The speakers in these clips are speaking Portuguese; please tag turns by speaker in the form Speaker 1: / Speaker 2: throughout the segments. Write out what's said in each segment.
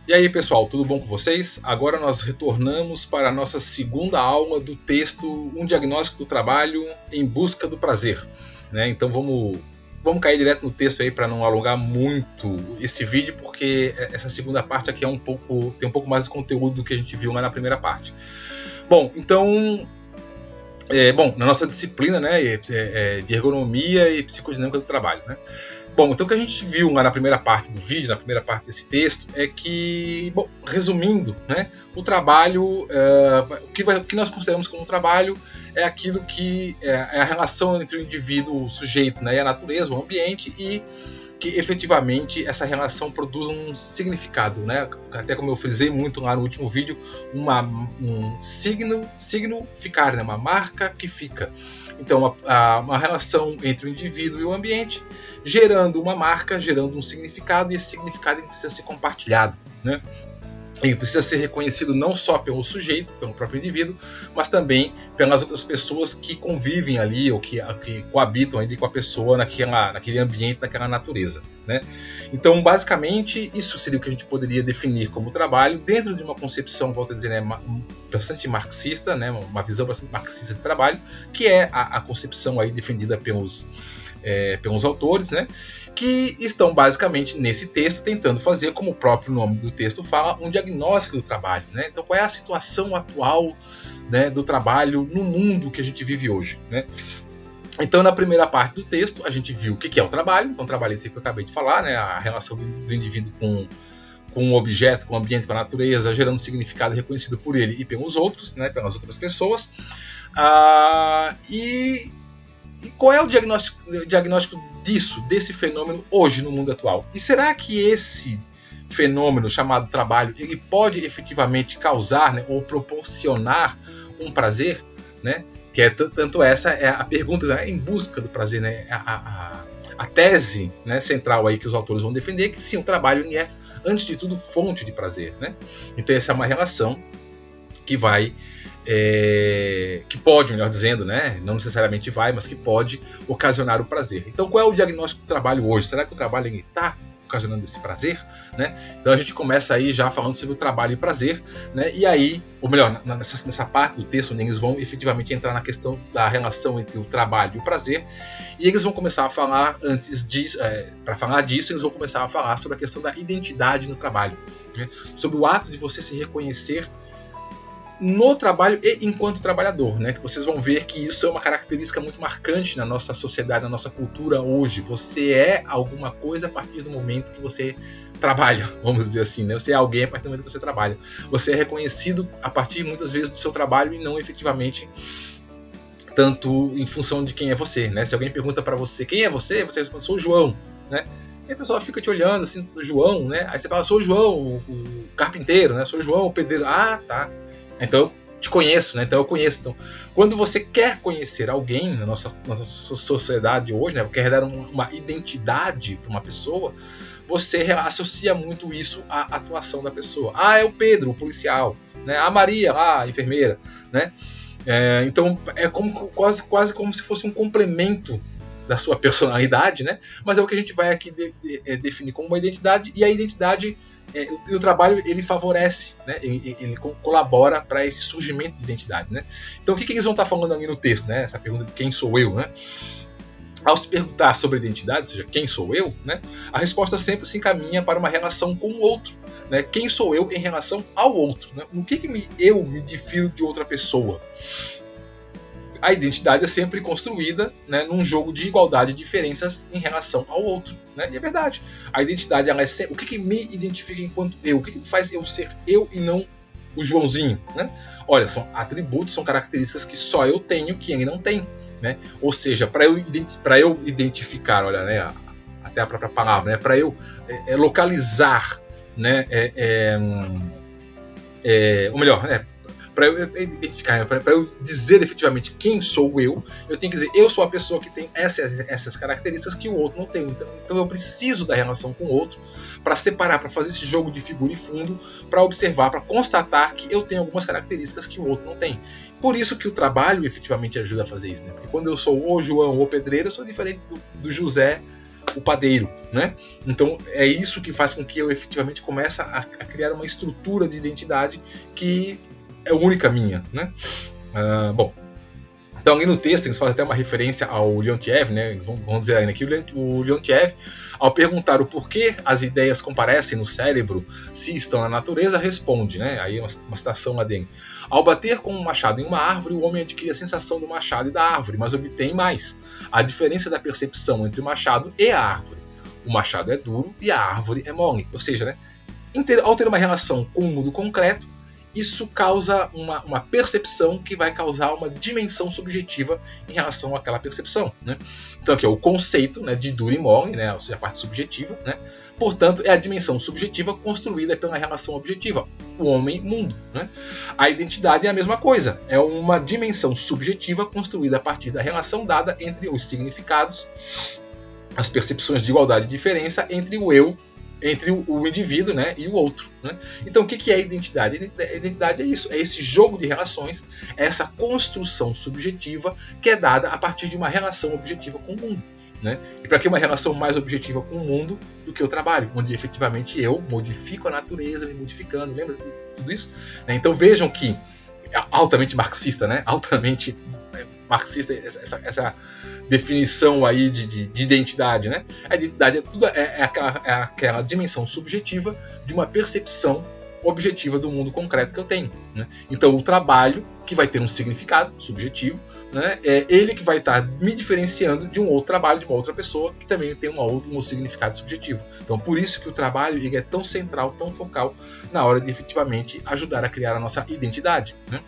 Speaker 1: E aí, pessoal, tudo bom com vocês? Agora nós retornamos para a nossa segunda aula do texto Um Diagnóstico do Trabalho em Busca do Prazer. Né? Então vamos cair direto no texto aí para não alongar muito esse vídeo, porque essa segunda parte aqui tem um pouco mais de conteúdo do que a gente viu lá na primeira parte. Bom, então... na nossa disciplina, né, de ergonomia e psicodinâmica do trabalho, né? Bom, então o que a gente viu lá na primeira parte do vídeo, na primeira parte desse texto, é que, resumindo, né, o trabalho, o que nós consideramos como trabalho é aquilo que é a relação entre o indivíduo, o sujeito, né, e a natureza, o ambiente, e que efetivamente essa relação produz um significado, né? Até como eu frisei muito lá no último vídeo, um signo ficar, né? Uma marca que fica. Então, uma relação entre o indivíduo e o ambiente, gerando uma marca, gerando um significado, e esse significado precisa ser compartilhado, né? Ele precisa ser reconhecido não só pelo sujeito, pelo próprio indivíduo, mas também pelas outras pessoas que convivem ali ou que coabitam ali com a pessoa naquele ambiente, naquela natureza, né? Então, basicamente, isso seria o que a gente poderia definir como trabalho dentro de uma concepção, volto a dizer, né, bastante marxista, né, uma visão bastante marxista de trabalho, que é a concepção aí defendida pelos autores, né, que estão basicamente nesse texto tentando fazer, como o próprio nome do texto fala, um diagnóstico do trabalho, né? Então, qual é a situação atual, né, do trabalho no mundo que a gente vive hoje, né? Então, na primeira parte do texto, a gente viu o que é o trabalho. Então, o trabalho é isso que eu acabei de falar, né? A relação do indivíduo com o objeto, com o ambiente, com a natureza, gerando um significado reconhecido por ele e pelos outros, né, pelas outras pessoas. E qual é o diagnóstico desse fenômeno hoje no mundo atual? E será que esse fenômeno chamado trabalho ele pode efetivamente causar, né, ou proporcionar um prazer, né? Que é tanto essa é a pergunta, né, em busca do prazer, né? A tese, né, central aí que os autores vão defender é que sim, o trabalho é, antes de tudo, fonte de prazer, né? Então essa é uma relação que que pode, melhor dizendo, né, não necessariamente vai, mas que pode ocasionar o prazer. Então, qual é o diagnóstico do trabalho hoje? Será que o trabalho está ocasionando esse prazer, né? Então a gente começa aí já falando sobre o trabalho e prazer, né? E aí, ou melhor, nessa parte do texto, onde eles vão efetivamente entrar na questão da relação entre o trabalho e o prazer, e eles vão começar a falar antes disso, para falar disso, eles vão começar a falar sobre a questão da identidade no trabalho, né? Sobre o ato de você se reconhecer no trabalho e enquanto trabalhador, né? Que vocês vão ver que isso é uma característica muito marcante na nossa sociedade, na nossa cultura hoje. Você é alguma coisa a partir do momento que você trabalha, vamos dizer assim, né? Você é alguém a partir do momento que você trabalha. Você é reconhecido a partir, muitas vezes, do seu trabalho e não efetivamente tanto em função de quem é você, né? Se alguém pergunta para você quem é você responde, sou o João, né? E a pessoa fica te olhando assim, João, né? Aí você fala, sou o João, o carpinteiro, né? Sou o João, o pedreiro. Ah, tá. Então eu te conheço, né? Então eu conheço. Então, quando você quer conhecer alguém na nossa sociedade hoje, né? Quer dar uma identidade para uma pessoa, você associa muito isso à atuação da pessoa. Ah, é o Pedro, o policial, né? A Maria, a enfermeira, né? Então é quase como se fosse um complemento da sua personalidade, né? Mas é o que a gente vai aqui definir como uma identidade, e a identidade o trabalho ele favorece, né? Ele colabora para esse surgimento de identidade, né? Então o que eles vão estar falando ali no texto, né? Essa pergunta de quem sou eu, né? Ao se perguntar sobre identidade, ou seja, quem sou eu, né? A resposta sempre se encaminha para uma relação com o outro, né? Quem sou eu em relação ao outro, né? No que eu me difiro de outra pessoa? A identidade é sempre construída, né, num jogo de igualdade e diferenças em relação ao outro, né? E é verdade. A identidade ela é sempre, o que me identifica enquanto eu? O que faz eu ser eu e não o Joãozinho, né? Olha, são atributos, são características que só eu tenho, que ele não tem, né? Ou seja, para eu identificar, olha, né, até a própria palavra, né, para eu localizar, né, ou melhor, né, para eu identificar, para eu dizer efetivamente quem sou eu tenho que dizer, eu sou a pessoa que tem essas características que o outro não tem. Então eu preciso da relação com o outro para separar, para fazer esse jogo de figura e fundo, para observar, para constatar que eu tenho algumas características que o outro não tem. Por isso que o trabalho efetivamente ajuda a fazer isso, né? Porque quando eu sou o João ou pedreiro, eu sou diferente do José o padeiro, né? Então é isso que faz com que eu efetivamente comece a criar uma estrutura de identidade que é única minha, né? Bom, então ali no texto eles fazem até uma referência ao Leontiev, né? Vamos dizer ainda que o Leontiev, ao perguntar o porquê as ideias comparecem no cérebro se estão na natureza, responde, né? Aí uma citação lá dentro. Ao bater com um machado em uma árvore, o homem adquire a sensação do machado e da árvore, mas obtém mais: a diferença da percepção entre o machado e a árvore. O machado é duro e a árvore é mole. Ou seja, né? Ao ter uma relação com o mundo concreto, isso causa uma percepção que vai causar uma dimensão subjetiva em relação àquela percepção, né? Então aqui é o conceito, né, de duro e mole, né, ou seja, a parte subjetiva, né? Portanto, é a dimensão subjetiva construída pela relação objetiva, o homem-mundo, né? A identidade é a mesma coisa, é uma dimensão subjetiva construída a partir da relação dada entre os significados, as percepções de igualdade e diferença entre o eu, entre o indivíduo, né, e o outro, né? Então o que é a identidade? A identidade é isso, é esse jogo de relações, é essa construção subjetiva que é dada a partir de uma relação objetiva com o mundo, né? E para que uma relação mais objetiva com o mundo do que o trabalho, onde efetivamente eu modifico a natureza, me modificando, lembra de tudo isso? Então vejam que é altamente marxista, né? Altamente marxista essa definição aí de identidade, né? A identidade é aquela dimensão subjetiva de uma percepção objetiva do mundo concreto que eu tenho, né? Então o trabalho, que vai ter um significado subjetivo, né, é ele que vai estar me diferenciando de um outro trabalho, de uma outra pessoa que também tem um significado subjetivo. Então por isso que o trabalho ele é tão central, tão focal na hora de efetivamente ajudar a criar a nossa identidade, né?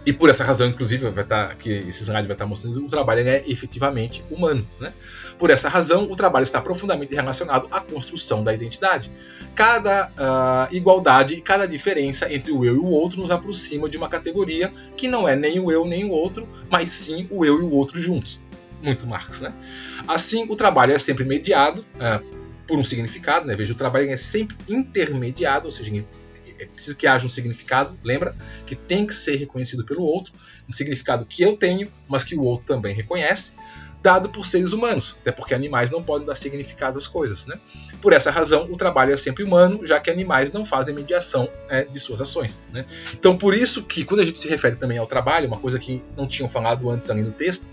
Speaker 1: E por essa razão, inclusive, vai estar aqui, esse slide vai estar mostrando que o trabalho é efetivamente humano, né? Por essa razão, o trabalho está profundamente relacionado à construção da identidade. Cada igualdade e cada diferença entre o eu e o outro nos aproxima de uma categoria que não é nem o eu nem o outro, mas sim o eu e o outro juntos. Muito Marx, né? Assim, o trabalho é sempre mediado por um significado, né? Veja, o trabalho é sempre intermediado, ou seja, é preciso que haja um significado, lembra? Que tem que ser reconhecido pelo outro, um significado que eu tenho, mas que o outro também reconhece, dado por seres humanos, até porque animais não podem dar significado às coisas, né? Por essa razão, o trabalho é sempre humano, já que animais não fazem mediação de suas ações, né? Então, por isso que, quando a gente se refere também ao trabalho, uma coisa que não tinham falado antes ali no texto,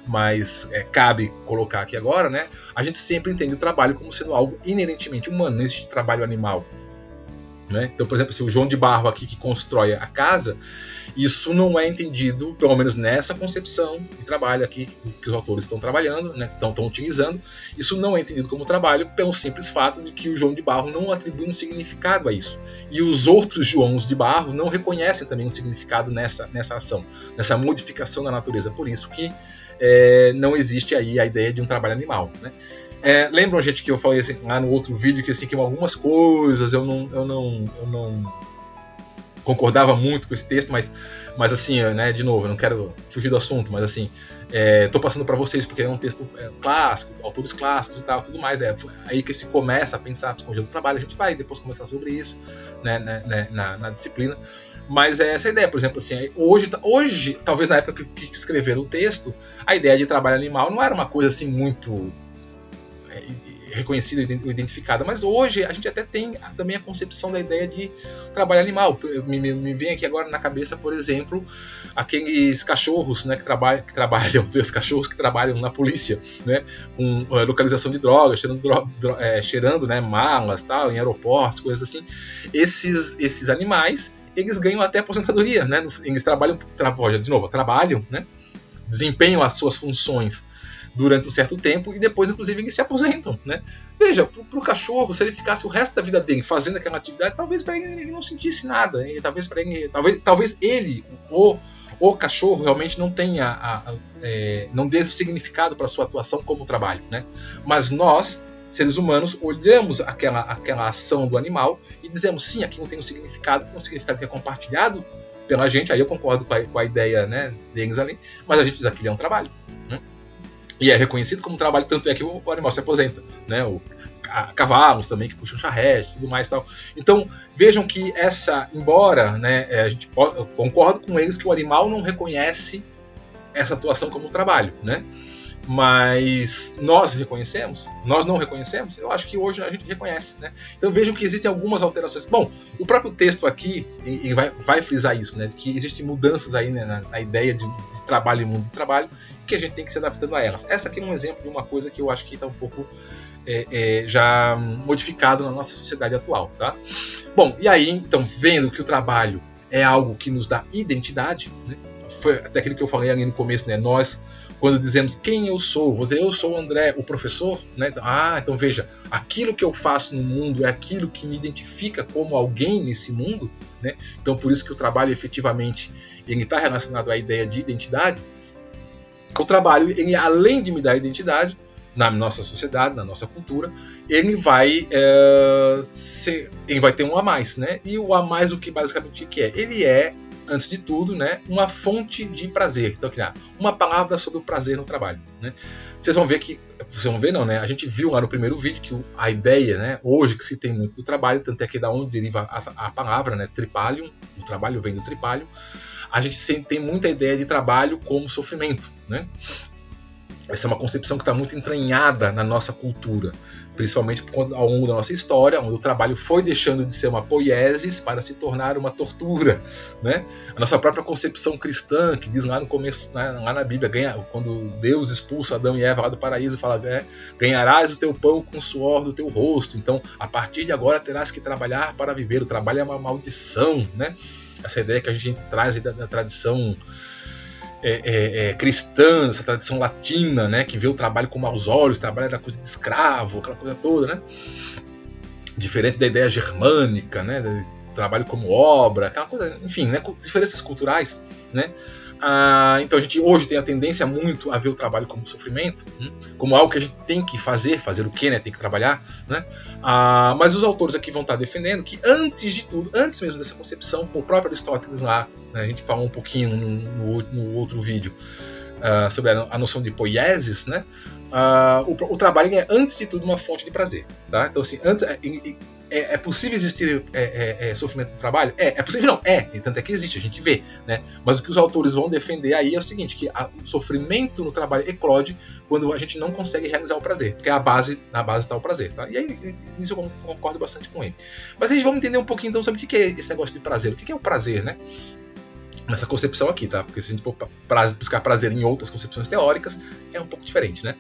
Speaker 1: mas cabe colocar aqui agora, né? A gente sempre entende o trabalho como sendo algo inerentemente humano, não existe trabalho animal, né? Então, por exemplo, se o João de Barro aqui que constrói a casa, isso não é entendido, pelo menos nessa concepção de trabalho aqui que os autores estão trabalhando, né, estão utilizando, isso não é entendido como trabalho pelo simples fato de que o João de Barro não atribui um significado a isso. E os outros Joãos de Barro não reconhecem também um significado nessa ação, nessa modificação da natureza. Por isso que não existe aí a ideia de um trabalho animal, né? Lembram, gente, que eu falei assim, lá no outro vídeo que, assim, que algumas coisas eu não concordava muito com esse texto, mas assim, né, de novo, eu não quero fugir do assunto, mas assim, estou passando para vocês porque é um texto clássico, autores clássicos e tal, tudo mais, aí que se começa a pensar a psicologia do trabalho, a gente vai depois conversar sobre isso, né, na disciplina, mas essa ideia, por exemplo, assim, hoje, talvez na época que escreveram o texto, a ideia de trabalho animal não era uma coisa assim muito reconhecida ou identificada, mas hoje a gente até tem também a concepção da ideia de trabalho animal. Me vem aqui agora na cabeça, por exemplo, aqueles cachorros, né, que trabalham, os cachorros que trabalham na polícia, né, com localização de drogas, cheirando, né, malas, tal, em aeroportos, coisas assim. Esses animais, eles ganham até aposentadoria, né? Eles trabalham, né, desempenham as suas funções durante um certo tempo e depois, inclusive, eles se aposentam, né? Veja, pro cachorro, se ele ficasse o resto da vida dele fazendo aquela atividade, talvez para ele não sentisse nada, e talvez ele, o cachorro, realmente não tenha não dê significado para sua atuação como trabalho, né? Mas nós, seres humanos, olhamos aquela ação do animal e dizemos, sim, aqui não tem um significado que é compartilhado pela gente. Aí eu concordo com a ideia, né, deles ali, mas a gente diz que aquilo é um trabalho, né? E é reconhecido como trabalho, tanto é que o animal se aposenta, né? Cavalos também que puxam charrete e tudo mais e tal. Então vejam que embora, né, eu concordo com eles que o animal não reconhece essa atuação como trabalho, né? Mas nós reconhecemos? Nós não reconhecemos? Eu acho que hoje a gente reconhece, né? Então vejam que existem algumas alterações. Bom, o próprio texto aqui vai frisar isso, né? Que existem mudanças aí, né, na ideia de trabalho e mundo de trabalho, que a gente tem que se adaptando a elas. Essa aqui é um exemplo de uma coisa que eu acho que está um pouco já modificado na nossa sociedade atual, tá? Bom, e aí, então, vendo que o trabalho é algo que nos dá identidade, né? Foi até aquilo que eu falei ali no começo, né? Nós, quando dizemos quem eu sou, vou dizer eu sou o André, o professor, né? Então veja, aquilo que eu faço no mundo é aquilo que me identifica como alguém nesse mundo, né? Então por isso que o trabalho efetivamente ele está relacionado à ideia de identidade. O trabalho, ele, além de me dar identidade na nossa sociedade, na nossa cultura, ele vai ter um a mais, né? E o a mais, o que basicamente que é? Ele é, antes de tudo, né, uma fonte de prazer. Então, uma palavra sobre o prazer no trabalho, né? Vocês vão ver não, né? A gente viu lá no primeiro vídeo que a ideia, né, hoje que se tem muito do trabalho, tanto é que da onde deriva a palavra, né, tripalium, o trabalho vem do tripalium. A gente tem muita ideia de trabalho como sofrimento, né? Essa é uma concepção que está muito entranhada na nossa cultura, principalmente ao longo da nossa história, onde o trabalho foi deixando de ser uma poiesis para se tornar uma tortura, né? A nossa própria concepção cristã, que diz lá no começo, lá na Bíblia, quando Deus expulsa Adão e Eva lá do paraíso, fala, ganharás o teu pão com o suor do teu rosto, então a partir de agora terás que trabalhar para viver, o trabalho é uma maldição, né? Essa ideia que a gente traz aí da tradição cristã, essa tradição latina, né, que vê o trabalho com maus olhos, trabalho era coisa de escravo, aquela coisa toda, né? Diferente da ideia germânica, né, trabalho como obra, aquela coisa, enfim, né, diferenças culturais, né? Então a gente hoje tem a tendência muito a ver o trabalho como sofrimento, como algo que a gente tem que fazer o quê, né? Tem que trabalhar, né? Mas os autores aqui vão estar defendendo que antes de tudo, antes mesmo dessa concepção, o próprio Aristóteles lá, né, a gente falou um pouquinho no outro vídeo sobre a noção de poiesis, né? O trabalho é antes de tudo uma fonte de prazer, tá? Então assim, é possível existir sofrimento no trabalho? É possível não? E tanto é que existe, a gente vê, né? Mas o que os autores vão defender aí é o seguinte, que o sofrimento no trabalho eclode quando a gente não consegue realizar o prazer, porque na base está o prazer, tá? E aí, nisso eu concordo bastante com ele. Mas a gente vamos entender um pouquinho então sobre o que é esse negócio de prazer, o que é o prazer, né? Nessa concepção aqui, tá? Porque se a gente for buscar prazer em outras concepções teóricas, é um pouco diferente, né?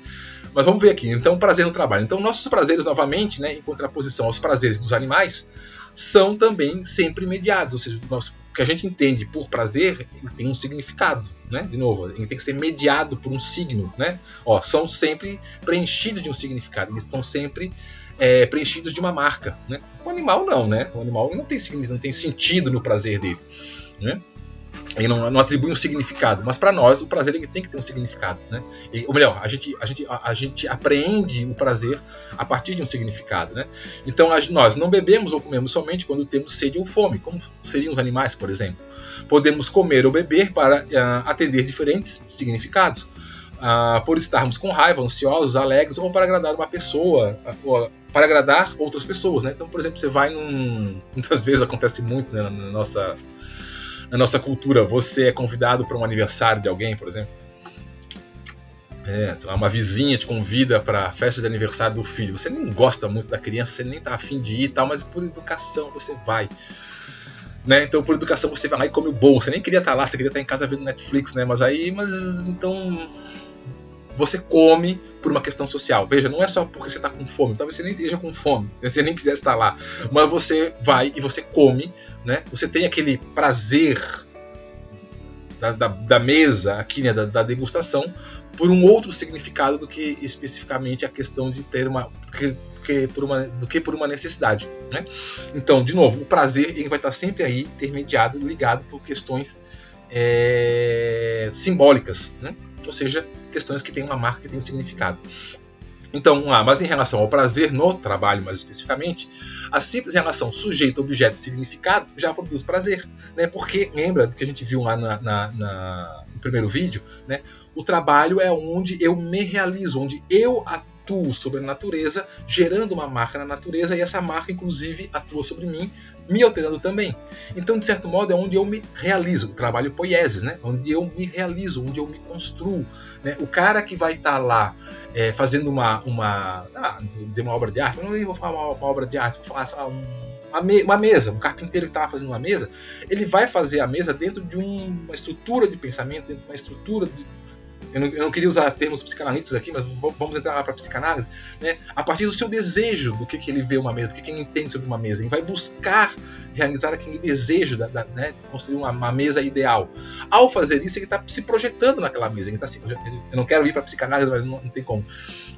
Speaker 1: Mas vamos ver aqui, então, prazer no trabalho. Então, nossos prazeres, novamente, né, em contraposição aos prazeres dos animais, são também sempre mediados, ou seja, o que a gente entende por prazer tem um significado, né? De novo, ele tem que ser mediado por um signo, né? São sempre preenchidos de um significado, eles estão sempre preenchidos de uma marca, né? O animal não, né? O animal não tem sentido no prazer dele, né? Ele não atribui um significado, mas para nós o prazer ele tem que ter um significado, né? Ou melhor, a gente apreende o prazer a partir de um significado, né? Então nós não bebemos ou comemos somente quando temos sede ou fome, como seriam os animais, por exemplo. Podemos comer ou beber para atender diferentes significados, por estarmos com raiva, ansiosos, alegres, ou para agradar uma pessoa, ou para agradar outras pessoas, né? Então, por exemplo, você vai muitas vezes acontece muito, né, na nossa cultura, você é convidado para um aniversário de alguém, por exemplo. Uma vizinha te convida para a festa de aniversário do filho. Você nem gosta muito da criança, você nem está afim de ir e tal, mas por educação você vai. Né? Então, por educação você vai lá e come o bolo. Você nem queria estar lá, você queria estar em casa vendo Netflix, né? Mas então você come por uma questão social. Veja, não é só porque você está com fome, talvez você nem esteja com fome, você nem quisesse estar lá, mas você vai e você come, né? Você tem aquele prazer da mesa aqui, né? da degustação, por um outro significado do que especificamente a questão de ter por uma necessidade, né? Então, de novo, o prazer ele vai estar sempre aí intermediado, ligado por questões simbólicas, né? Ou seja, questões que têm uma marca, que têm um significado. Então, mas em relação ao prazer no trabalho, mais especificamente, a simples relação sujeito, objeto e significado já produz prazer, né? Porque, lembra do que a gente viu lá no primeiro vídeo, né? O trabalho é onde eu me realizo, onde eu atuo sobre a natureza, gerando uma marca na natureza, e essa marca, inclusive, atua sobre mim me alterando também. Então, de certo modo, é onde eu me realizo. O trabalho poiesis, né? Onde eu me realizo, onde eu me construo. Né? O cara que vai estar lá fazendo uma obra de arte, eu não vou falar uma obra de arte, vou falar uma mesa, um carpinteiro que estava fazendo uma mesa, ele vai fazer a mesa dentro de uma estrutura de pensamento, dentro de uma estrutura de... Eu não queria usar termos psicanalíticos aqui, mas vamos entrar lá para a psicanálise, né? A partir do seu desejo, do que ele vê uma mesa, do que ele entende sobre uma mesa. Ele vai buscar realizar aquele desejo né, de construir uma mesa ideal. Ao fazer isso, ele está se projetando naquela mesa. Eu não quero ir para a psicanálise, mas não tem como.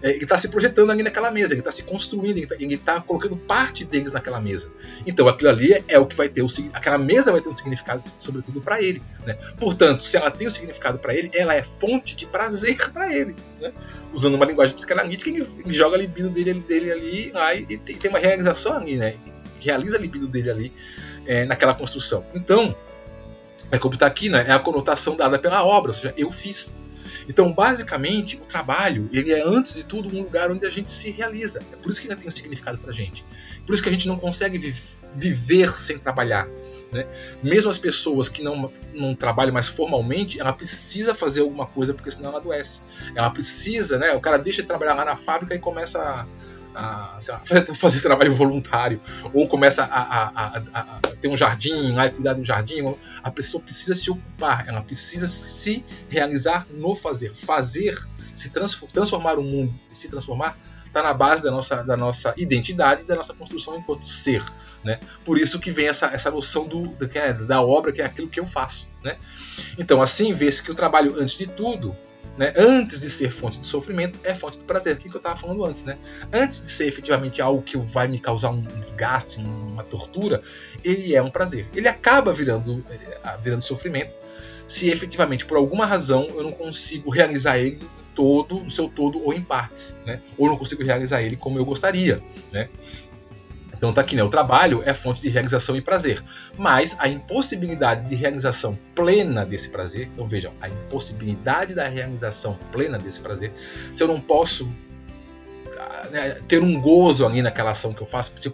Speaker 1: Ele está se projetando ali naquela mesa, ele está se construindo, ele está colocando parte deles naquela mesa. Então, aquilo ali é o que vai ter aquela mesa vai ter um significado, sobretudo para ele. Né? Portanto, se ela tem um significado para ele, ela é fonte de prazer para ele, né? Usando uma linguagem psicanalítica, ele joga a libido dele ali e tem uma realização ali, né? Realiza a libido dele ali naquela construção. Então, como está aqui, né? É a conotação dada pela obra, ou seja, eu fiz. Então, basicamente, o trabalho ele é, antes de tudo, um lugar onde a gente se realiza. É por isso que ele tem um significado para a gente. Por isso que a gente não consegue viver sem trabalhar. Né? Mesmo as pessoas que não trabalham mais formalmente, ela precisa fazer alguma coisa, porque senão ela adoece. Ela precisa, né? O cara deixa de trabalhar lá na fábrica e começa a fazer trabalho voluntário, ou começa a ter um jardim, lá e cuidar do jardim. A pessoa precisa se ocupar, ela precisa se realizar no fazer. Fazer, se transformar o mundo e se transformar, está na base da nossa identidade e da nossa construção enquanto ser. Né? Por isso que vem essa noção da obra, que é aquilo que eu faço. Né? Então, assim, vê-se que o trabalho, antes de tudo, né, antes de ser fonte de sofrimento, é fonte de prazer. Aquilo que eu estava falando antes. Né? Antes de ser efetivamente algo que vai me causar um desgaste, uma tortura, ele é um prazer. Ele acaba virando sofrimento se efetivamente, por alguma razão, eu não consigo realizar ele no seu todo ou em partes, né? Ou não consigo realizar ele como eu gostaria, né? Então tá aqui, né? O trabalho é fonte de realização e prazer, mas a impossibilidade de realização plena desse prazer, então vejam, a impossibilidade da realização plena desse prazer, se eu não posso ter um gozo ali naquela ação que eu faço, porque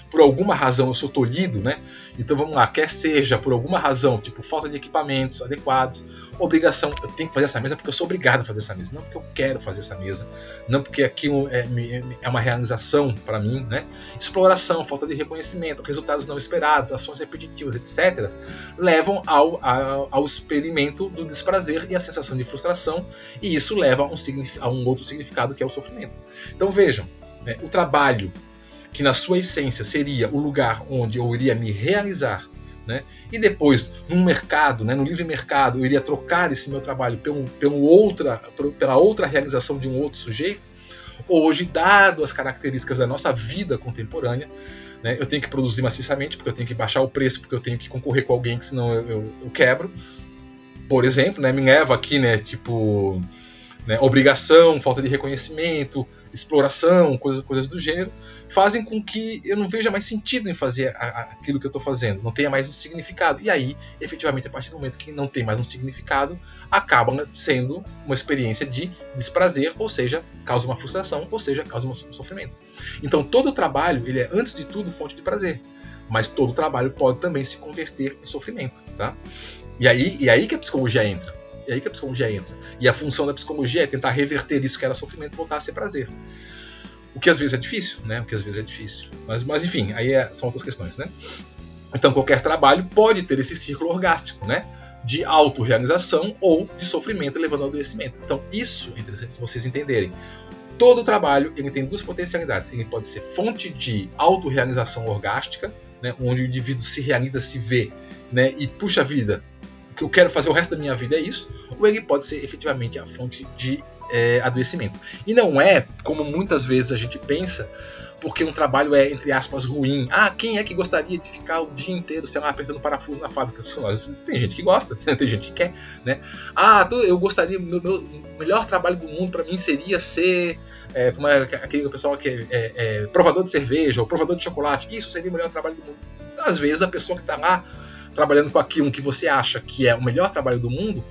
Speaker 1: por alguma razão eu sou tolhido, né? Então vamos lá, quer seja por alguma razão, tipo falta de equipamentos adequados, obrigação, eu tenho que fazer essa mesa porque eu sou obrigado a fazer essa mesa, não porque eu quero fazer essa mesa, não porque aquilo é uma realização para mim, né? Exploração, falta de reconhecimento, resultados não esperados, ações repetitivas, etc., levam ao experimento do desprazer e a sensação de frustração, e isso leva a um outro significado, que é o sofrimento. Então vejam, o trabalho, que na sua essência seria o lugar onde eu iria me realizar, né? E depois, no mercado, né, no livre mercado, eu iria trocar esse meu trabalho pela outra realização de um outro sujeito. Hoje, dado as características da nossa vida contemporânea, né, eu tenho que produzir maciçamente, porque eu tenho que baixar o preço, porque eu tenho que concorrer com alguém, que senão eu quebro. Por exemplo, né, me leva aqui, né, tipo... Né, obrigação, falta de reconhecimento, exploração, coisas do gênero, fazem com que eu não veja mais sentido em fazer aquilo que eu estou fazendo, não tenha mais um significado. E aí, efetivamente, a partir do momento que não tem mais um significado, acaba sendo uma experiência de desprazer, ou seja, causa uma frustração, ou seja, causa um sofrimento. Então, todo trabalho, ele é, antes de tudo, fonte de prazer, mas todo trabalho pode também se converter em sofrimento. Tá? E aí que a psicologia entra. E a função da psicologia é tentar reverter isso que era sofrimento e voltar a ser prazer. O que às vezes é difícil, né? Mas enfim, aí são outras questões, né? Então qualquer trabalho pode ter esse círculo orgástico, né? De autorrealização ou de sofrimento levando ao adoecimento. Então isso é interessante vocês entenderem. Todo trabalho ele tem duas potencialidades. Ele pode ser fonte de autorrealização orgástica, né? Onde o indivíduo se realiza, se vê, né? E puxa vida, que eu quero fazer o resto da minha vida é isso, ou ele pode ser efetivamente a fonte de adoecimento. E não é, como muitas vezes a gente pensa, porque um trabalho é, entre aspas, ruim. Ah, quem é que gostaria de ficar o dia inteiro, sei lá, apertando parafuso na fábrica? Tem gente que gosta, tem gente que quer, né? Ah, eu gostaria, meu melhor trabalho do mundo para mim seria ser, como é aquele pessoal que é provador de cerveja ou provador de chocolate. Isso seria o melhor trabalho do mundo. Às vezes a pessoa que está lá trabalhando com aquilo que você acha que é o melhor trabalho do mundo,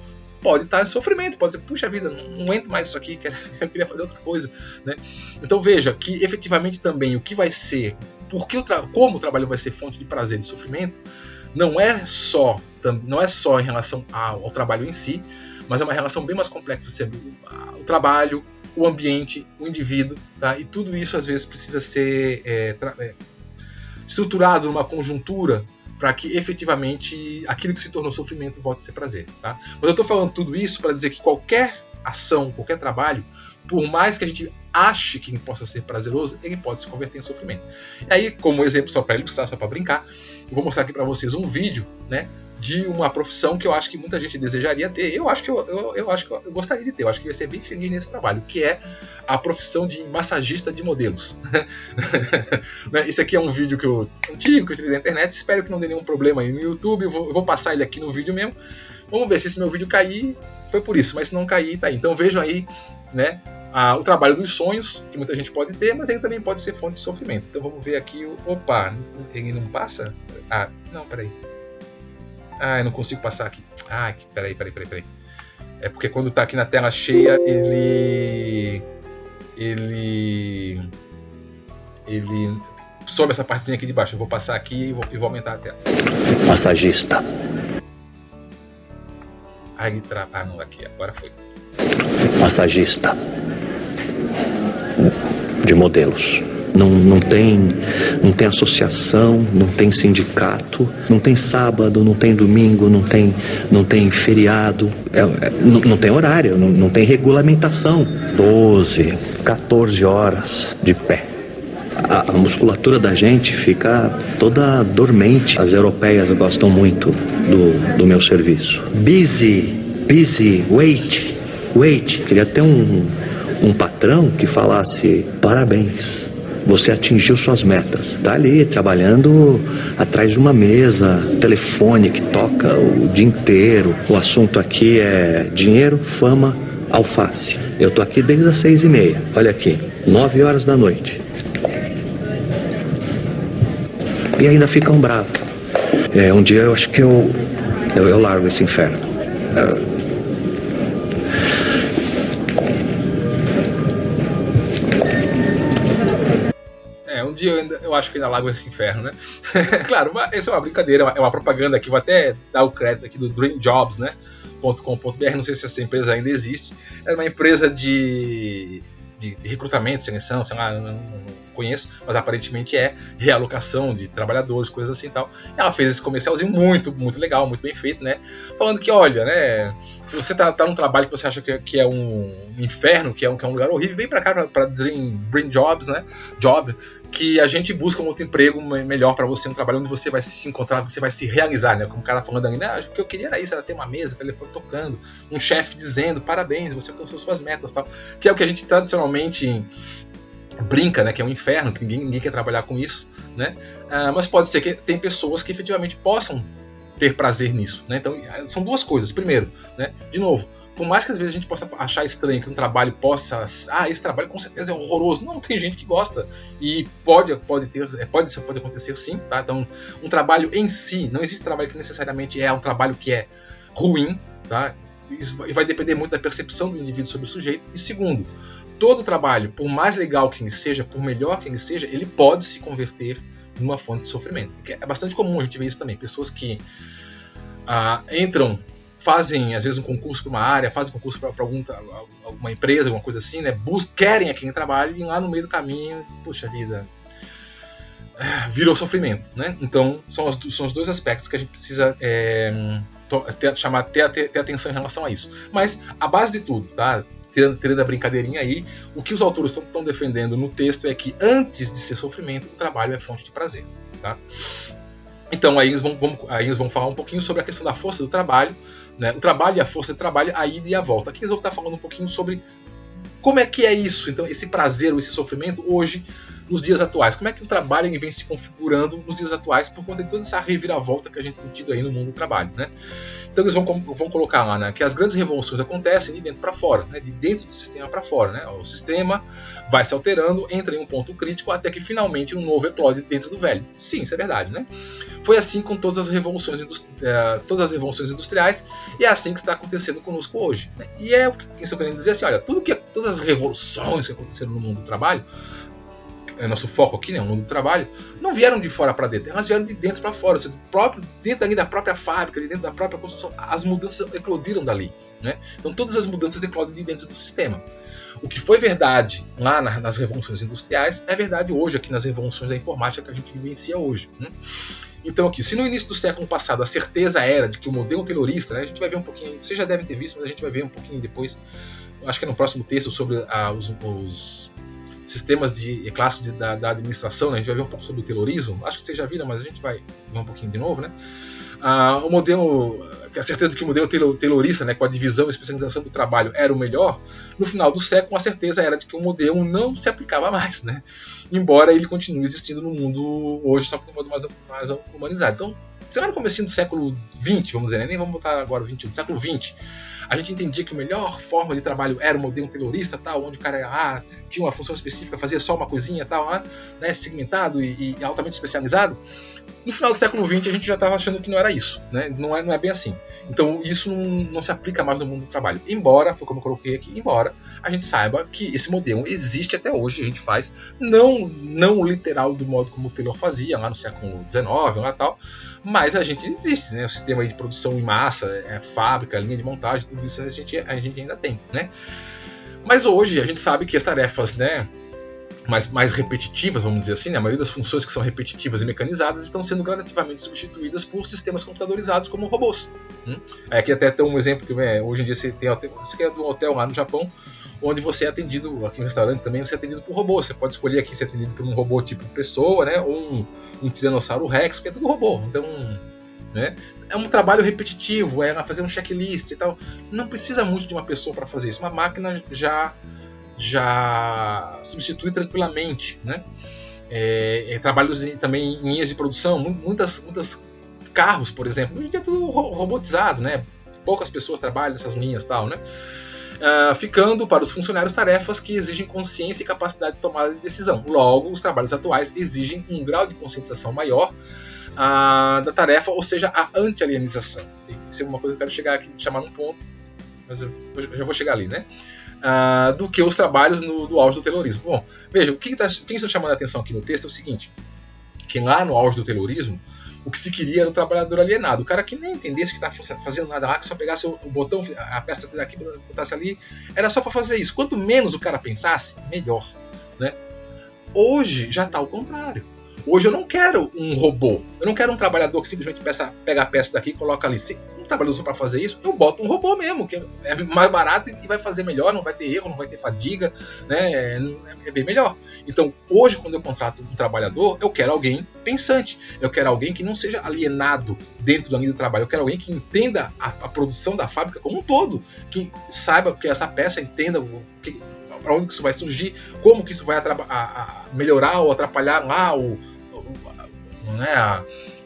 Speaker 1: pode estar em sofrimento, pode dizer, puxa vida, não aguento mais isso aqui, eu queria fazer outra coisa, né? Então veja que efetivamente também o que vai ser como o trabalho vai ser fonte de prazer e de sofrimento, não é só em relação ao trabalho em si, mas é uma relação bem mais complexa sobre o trabalho, o ambiente, o indivíduo, tá? E tudo isso às vezes precisa ser estruturado numa conjuntura para que efetivamente aquilo que se tornou sofrimento volte a ser prazer, tá? Mas eu estou falando tudo isso para dizer que qualquer ação, qualquer trabalho, por mais que a gente ache que possa ser prazeroso, ele pode se converter em sofrimento. E aí, como exemplo, só para ilustrar, só para brincar, eu vou mostrar aqui para vocês um vídeo, né, de uma profissão que eu acho que muita gente desejaria ter. Eu acho que eu gostaria de ter. Eu acho que eu ia ser bem feliz nesse trabalho, que é a profissão de massagista de modelos. Esse aqui é um vídeo antigo que eu tirei da internet. Espero que não dê nenhum problema aí no YouTube. Eu vou passar ele aqui no vídeo mesmo. Vamos ver se esse meu vídeo cair. Foi por isso, mas se não cair, tá aí. Então vejam aí, né, o trabalho dos sonhos, que muita gente pode ter, mas ele também pode ser fonte de sofrimento. Então vamos ver aqui. Opa, ele não passa? Não, peraí. Eu não consigo passar aqui. Peraí. É porque quando tá aqui na tela cheia, ele sobe essa partezinha aqui de baixo. Eu vou passar aqui e vou aumentar a tela.
Speaker 2: Massagista.
Speaker 1: Não, aqui, agora foi.
Speaker 2: Massagista de modelos. Não tem associação, não tem sindicato, não tem sábado, não tem domingo, não tem feriado, não tem horário, não tem regulamentação. 12, 14 horas de pé. A musculatura da gente fica toda dormente. As europeias gostam muito do meu serviço. Busy, wait. Queria ter um patrão que falasse: parabéns, você atingiu suas metas. Tá ali trabalhando atrás de uma mesa, telefone que toca o dia inteiro. O assunto aqui é dinheiro, fama, alface. Eu tô aqui desde as 6h30. Olha aqui, 9 horas da noite. E ainda ficam bravos. Um dia eu acho que eu largo esse inferno.
Speaker 1: Um dia eu acho que ainda largo esse inferno, né? Claro, essa é uma brincadeira, é uma propaganda aqui. Vou até dar o crédito aqui do Dream Jobs, né? .com.br, não sei se essa empresa ainda existe. É uma empresa de recrutamento, seleção, sei lá, não conheço, mas aparentemente é realocação de trabalhadores, coisas assim e tal. Ela fez esse comercialzinho muito, muito legal, muito bem feito, né? Falando que, olha, né, se você tá num trabalho que você acha que é um inferno, que é um lugar horrível, vem pra cá, pra Dream Jobs, né? Que a gente busca um outro emprego melhor pra você, um trabalho onde você vai se encontrar, você vai se realizar, né? Como o cara falando ali, né? O que eu queria era isso, era ter uma mesa, telefone tocando, um chefe dizendo, parabéns, você alcançou suas metas, tal. Que é o que a gente tradicionalmente brinca, né, que é um inferno, que ninguém quer trabalhar com isso, né? Mas pode ser que tem pessoas que efetivamente possam ter prazer nisso, né? Então são duas coisas. Primeiro, né, de novo, por mais que às vezes a gente possa achar estranho que um trabalho possa, esse trabalho com certeza é horroroso, não, tem gente que gosta e pode acontecer sim, tá? Então um trabalho em si, não existe trabalho que necessariamente é um trabalho que é ruim, tá? Isso vai depender muito da percepção do indivíduo sobre o sujeito. E segundo, todo trabalho, por mais legal que ele seja, por melhor que ele seja, ele pode se converter numa fonte de sofrimento. É bastante comum a gente ver isso também. Pessoas que entram, fazem às vezes um concurso para uma área, fazem um concurso para alguma empresa, alguma coisa assim, né? Querem aquele trabalho e lá no meio do caminho, puxa vida, virou sofrimento, né? Então são os dois aspectos que a gente precisa ter atenção em relação a isso. Mas a base de tudo, tá? Tirando a brincadeirinha aí, o que os autores estão defendendo no texto é que antes de ser sofrimento, o trabalho é fonte de prazer, tá? Então aí eles vão falar um pouquinho sobre a questão da força do trabalho, né? O trabalho e a força do trabalho, a ida e a volta. Aqui eles vão estar falando um pouquinho sobre como é que é isso, então esse prazer ou esse sofrimento hoje, nos dias atuais. Como é que o trabalho vem se configurando nos dias atuais por conta de toda essa reviravolta que a gente tem tido aí no mundo do trabalho, né? Então eles vão colocar lá, né, que as grandes revoluções acontecem de dentro para fora, né, de dentro do sistema para fora, né? O sistema vai se alterando, entra em um ponto crítico até que finalmente um novo eclode dentro do velho. Sim, isso é verdade, né? Foi assim com todas as revoluções industriais e é assim que está acontecendo conosco hoje, né? E é o que eles estão querendo dizer assim, olha, todas as revoluções que aconteceram no mundo do trabalho é nosso foco aqui, né, o mundo do trabalho, não vieram de fora para dentro, elas vieram de dentro para fora, ou seja, dentro ali da própria fábrica, dentro da própria construção, as mudanças eclodiram dali, né? Então todas as mudanças eclodem de dentro do sistema. O que foi verdade lá nas revoluções industriais é verdade hoje aqui nas revoluções da informática que a gente vivencia hoje, né? Então aqui, se no início do século passado a certeza era de que o modelo taylorista, né, a gente vai ver um pouquinho, vocês já devem ter visto, mas a gente vai ver um pouquinho depois, acho que é no próximo texto sobre os sistemas clássicos da administração, né? A gente vai ver um pouco sobre o taylorismo, acho que vocês já viram, mas a gente vai ver um pouquinho de novo, né? O modelo, a certeza de que o modelo taylorista, né, com a divisão e especialização do trabalho era o melhor, no final do século a certeza era de que o modelo não se aplicava mais, né? Embora ele continue existindo no mundo hoje, só que de um modo mais humanizado. Então, sei lá, no começo do século XX, vamos dizer, né? Nem vamos botar agora o XXI, do século XX, a gente entendia que a melhor forma de trabalho era o modelo taylorista, tal, onde o cara tinha uma função específica, fazia só uma coisinha, tal, né, segmentado e altamente especializado. No final do século XX a gente já estava achando que não era isso, né? Não é bem assim. Então isso não se aplica mais no mundo do trabalho. Embora, foi como eu coloquei aqui, embora a gente saiba que esse modelo existe até hoje, a gente faz, não literal do modo como o Taylor fazia lá no século XIX, lá tal, mas a gente existe, né? O sistema de produção em massa, fábrica, linha de montagem, tudo isso a gente ainda tem, né? Mas hoje a gente sabe que as tarefas, né, mais repetitivas, vamos dizer assim, né? A maioria das funções que são repetitivas e mecanizadas estão sendo gradativamente substituídas por sistemas computadorizados como robôs. Aqui até tem um exemplo que hoje em dia você tem, esse aqui é do hotel lá no Japão, onde você é atendido, aqui no restaurante também, você é atendido por robô. Você pode escolher aqui ser atendido por um robô tipo pessoa, né? Ou um Tiranossauro Rex, que é tudo robô. Então, né? É um trabalho repetitivo, é fazer um checklist e tal. Não precisa muito de uma pessoa para fazer isso. Uma máquina já substitui tranquilamente, né? Trabalhos também em linhas de produção, muitas carros, por exemplo, hoje em dia é tudo robotizado, né? Poucas pessoas trabalham nessas linhas e tal, né? Ficando para os funcionários tarefas que exigem consciência e capacidade de tomada de decisão. Logo, os trabalhos atuais exigem um grau de conscientização maior da tarefa, ou seja, a anti-alienização. Isso é uma coisa que eu quero chegar aqui, chamar num ponto, mas eu já vou chegar ali, né? Do que os trabalhos do auge do taylorismo. Bom, veja, o que está chamando a atenção aqui no texto é o seguinte, que lá no auge do taylorismo, o que se queria era o trabalhador alienado, o cara que nem entendesse que está fazendo nada lá, que só pegasse o botão, a peça daqui, botasse ali, era só para fazer isso. Quanto menos o cara pensasse, melhor, né? Hoje já está ao contrário. Hoje eu não quero um robô, eu não quero um trabalhador que simplesmente pega a peça daqui e coloca ali. Se um trabalhador só para fazer isso, eu boto um robô mesmo, que é mais barato e vai fazer melhor, não vai ter erro, não vai ter fadiga, né? É bem melhor. Então, hoje, quando eu contrato um trabalhador, eu quero alguém pensante, eu quero alguém que não seja alienado dentro do ambiente do trabalho, eu quero alguém que entenda a produção da fábrica como um todo, que saiba que essa peça entenda para onde que isso vai surgir, como que isso vai melhorar ou atrapalhar lá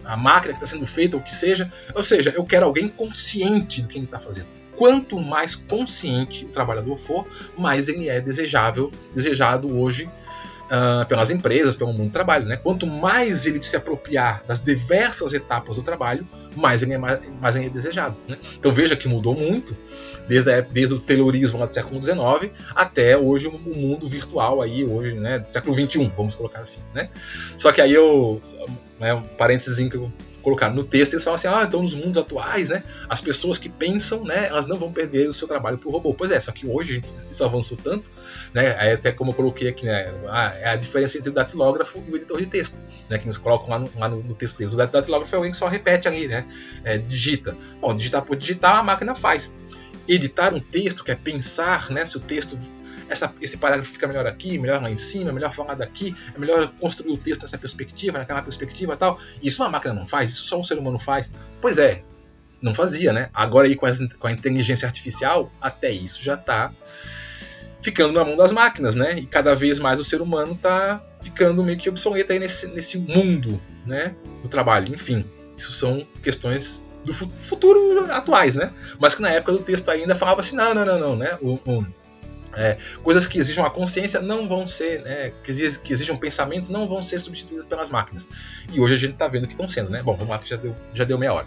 Speaker 1: a máquina que está sendo feita, ou o que seja. Ou seja, eu quero alguém consciente do que ele está fazendo. Quanto mais consciente o trabalhador for, mais ele é desejado hoje pelas empresas, pelo mundo do trabalho, né? Quanto mais ele se apropriar das diversas etapas do trabalho, mais ele é desejado, né? Então veja que mudou muito, desde o taylorismo lá do século XIX até hoje o mundo virtual aí, hoje, né, do século XXI, vamos colocar assim, né? Só que aí um parênteses que eu colocar no texto, eles falam assim, então nos mundos atuais, né, as pessoas que pensam, né, elas não vão perder o seu trabalho para o robô. Pois é, só que hoje isso avançou tanto, né, até como eu coloquei aqui, né, é a diferença entre o datilógrafo e o editor de texto, né, que eles colocam lá no texto deles. O datilógrafo é alguém que só repete ali, né, digita. Bom, digitar por digitar, a máquina faz. Editar um texto, que é pensar, né, se o texto... Esse parágrafo fica melhor aqui, melhor lá em cima, melhor falar daqui, é melhor construir o texto nessa perspectiva, naquela perspectiva e tal. Isso uma máquina não faz, isso só um ser humano faz. Pois é, não fazia, né? Agora aí com a inteligência artificial, até isso já está ficando na mão das máquinas, né? E cada vez mais o ser humano está ficando meio que obsoleto aí nesse mundo, né, do trabalho. Enfim, isso são questões do futuro atuais, né? Mas que na época do texto ainda falava assim, não, né? Coisas que exijam a consciência não vão ser, né, que exijam pensamento não vão ser substituídas pelas máquinas. E hoje a gente está vendo que estão sendo, né? Bom, vamos lá, que já deu meia hora.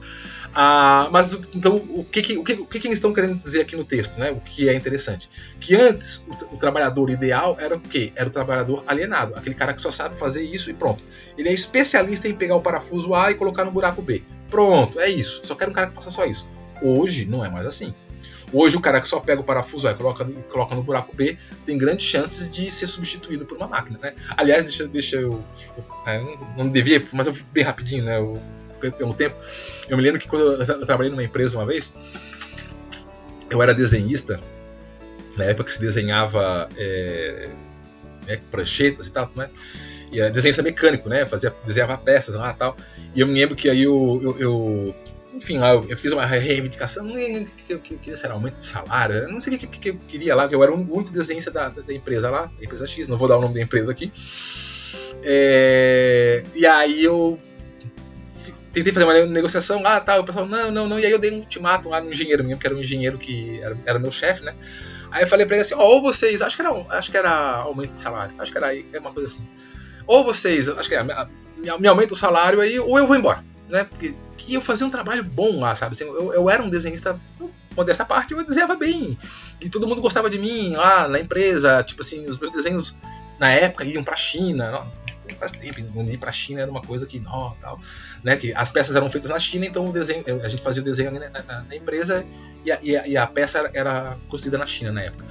Speaker 1: Mas então, o que eles estão querendo dizer aqui no texto, né? O que é interessante? Que antes o trabalhador ideal era o quê? Era o trabalhador alienado, aquele cara que só sabe fazer isso e pronto. Ele é especialista em pegar o parafuso A e colocar no buraco B. Pronto, é isso. Só quero um cara que faça só isso. Hoje não é mais assim. Hoje o cara que só pega o parafuso A e coloca no buraco B tem grandes chances de ser substituído por uma máquina, né? Aliás, deixa eu não devia, mas eu fui bem rapidinho, né? Pelo tempo. Eu me lembro que quando eu trabalhei numa empresa uma vez, eu era desenhista, na época que se desenhava pranchetas e tal, né? E era desenhista mecânico, né? Desenhava peças lá e tal. E eu me lembro que aí enfim, lá eu fiz uma reivindicação, não sei o que eu queria, ser aumento de salário, não sei o que eu queria lá, que eu era o único desenhista da empresa lá, a empresa X, não vou dar o nome da empresa aqui. E aí eu tentei fazer uma negociação lá, tal, o pessoal, não, e aí eu dei um ultimato lá no engenheiro mesmo, que era um engenheiro que era meu chefe, né? Aí eu falei pra ele assim, ou vocês, acho que era aumento de salário, acho que era uma coisa assim, ou vocês, acho que me aumenta o salário aí, ou eu vou embora, né? Porque eu fazia um trabalho bom lá, sabe? Assim, eu era um desenhista, modesta parte, eu desenhava bem. E todo mundo gostava de mim lá na empresa. Tipo assim, os meus desenhos na época iam pra China. Faz tempo, não ir pra China era uma coisa que, tal, né? Que as peças eram feitas na China, então a gente fazia o desenho na empresa e a peça era construída na China na época.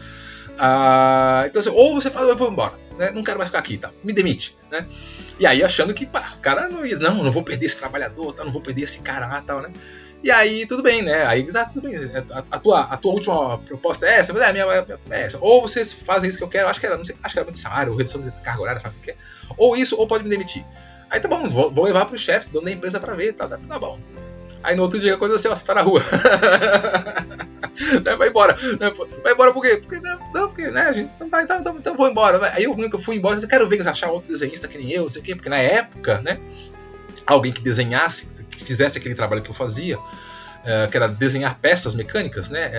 Speaker 1: Então assim, ou você fala, eu vou embora, né? Não quero mais ficar aqui, tá? Me demite, né? E aí achando que, o cara não vou perder esse trabalhador, tá? Não vou perder esse cara, tal, né? E aí tudo bem, né? Aí tudo bem. A tua última proposta é essa, mas a minha é essa. Ou vocês fazem isso que eu quero, acho que era muito salário, ou redução de carga horária, sabe o que é? Ou isso, ou pode me demitir. Aí tá bom, vou levar pro chefe, dono da empresa pra ver, tá bom. Aí no outro dia a coisa assim, você tá na rua. Vai embora. Vai embora por quê? Porque, né, a gente então vou embora. Aí eu fui embora, eu quero ver eles achar outro desenhista que nem eu, não sei o quê, porque na época, né, alguém que desenhasse, que fizesse aquele trabalho que eu fazia, que era desenhar peças mecânicas, né,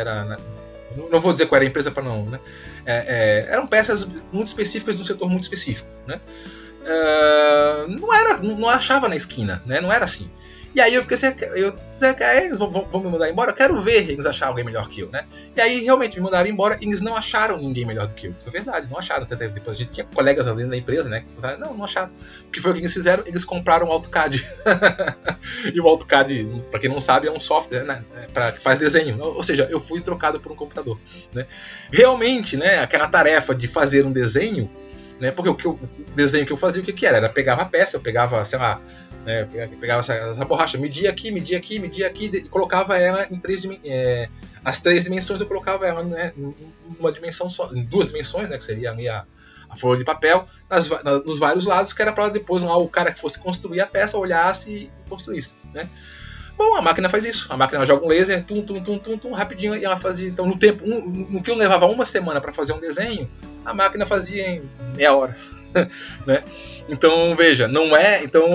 Speaker 1: não vou dizer qual era a empresa para não, né, eram peças muito específicas de um setor muito específico, né, não achava na esquina, né, não era assim. E aí eu fiquei assim, eles vão me mandar embora? Eu quero ver eles acharem alguém melhor que eu, né? E aí realmente me mandaram embora e eles não acharam ninguém melhor do que eu. Foi verdade, não acharam. Até depois a gente tinha colegas dentro da empresa, né? Que não acharam. O que foi o que eles fizeram? Eles compraram o AutoCAD. E o AutoCAD, pra quem não sabe, é um software, né, que faz desenho. Ou seja, eu fui trocado por um computador, né? Realmente, né, aquela tarefa de fazer um desenho, né? Porque o desenho que eu fazia, o que era? Era pegava a peça, eu pegava, sei lá, pegava essa borracha, media aqui, e colocava ela em as 3 dimensões, eu colocava ela, né, numa dimensão só, em 2 dimensões, né, que seria a folha de papel, nos vários lados, que era para depois lá o cara que fosse construir a peça olhasse e construísse, né? Bom, a máquina faz isso, a máquina joga um laser, rapidinho, e ela fazia, então no tempo, no que eu levava uma semana para fazer um desenho, a máquina fazia em meia hora. Né? Então veja, não é, então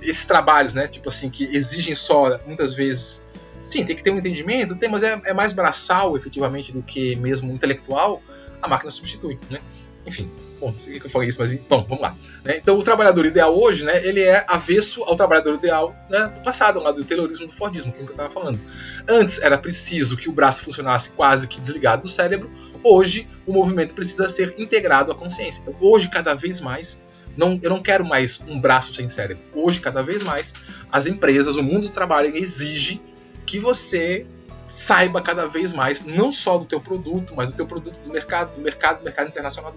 Speaker 1: esses trabalhos, né, tipo assim, que exigem só, muitas vezes, sim, tem que ter um entendimento, mas é mais braçal efetivamente do que mesmo intelectual, a máquina substitui, né? Enfim, bom, não sei o que eu falei isso, mas bom, vamos lá, né? Então o trabalhador ideal hoje, né, ele é avesso ao trabalhador ideal, né, do passado, lá do Taylorismo, do Fordismo, que é o que eu estava falando. Antes era preciso que o braço funcionasse quase que desligado do cérebro, hoje o movimento precisa ser integrado à consciência. Então hoje, cada vez mais, eu não quero mais um braço sem cérebro. Hoje, cada vez mais, as empresas, o mundo do trabalho exige que você saiba cada vez mais, não só do teu produto, mas do teu produto do mercado internacional,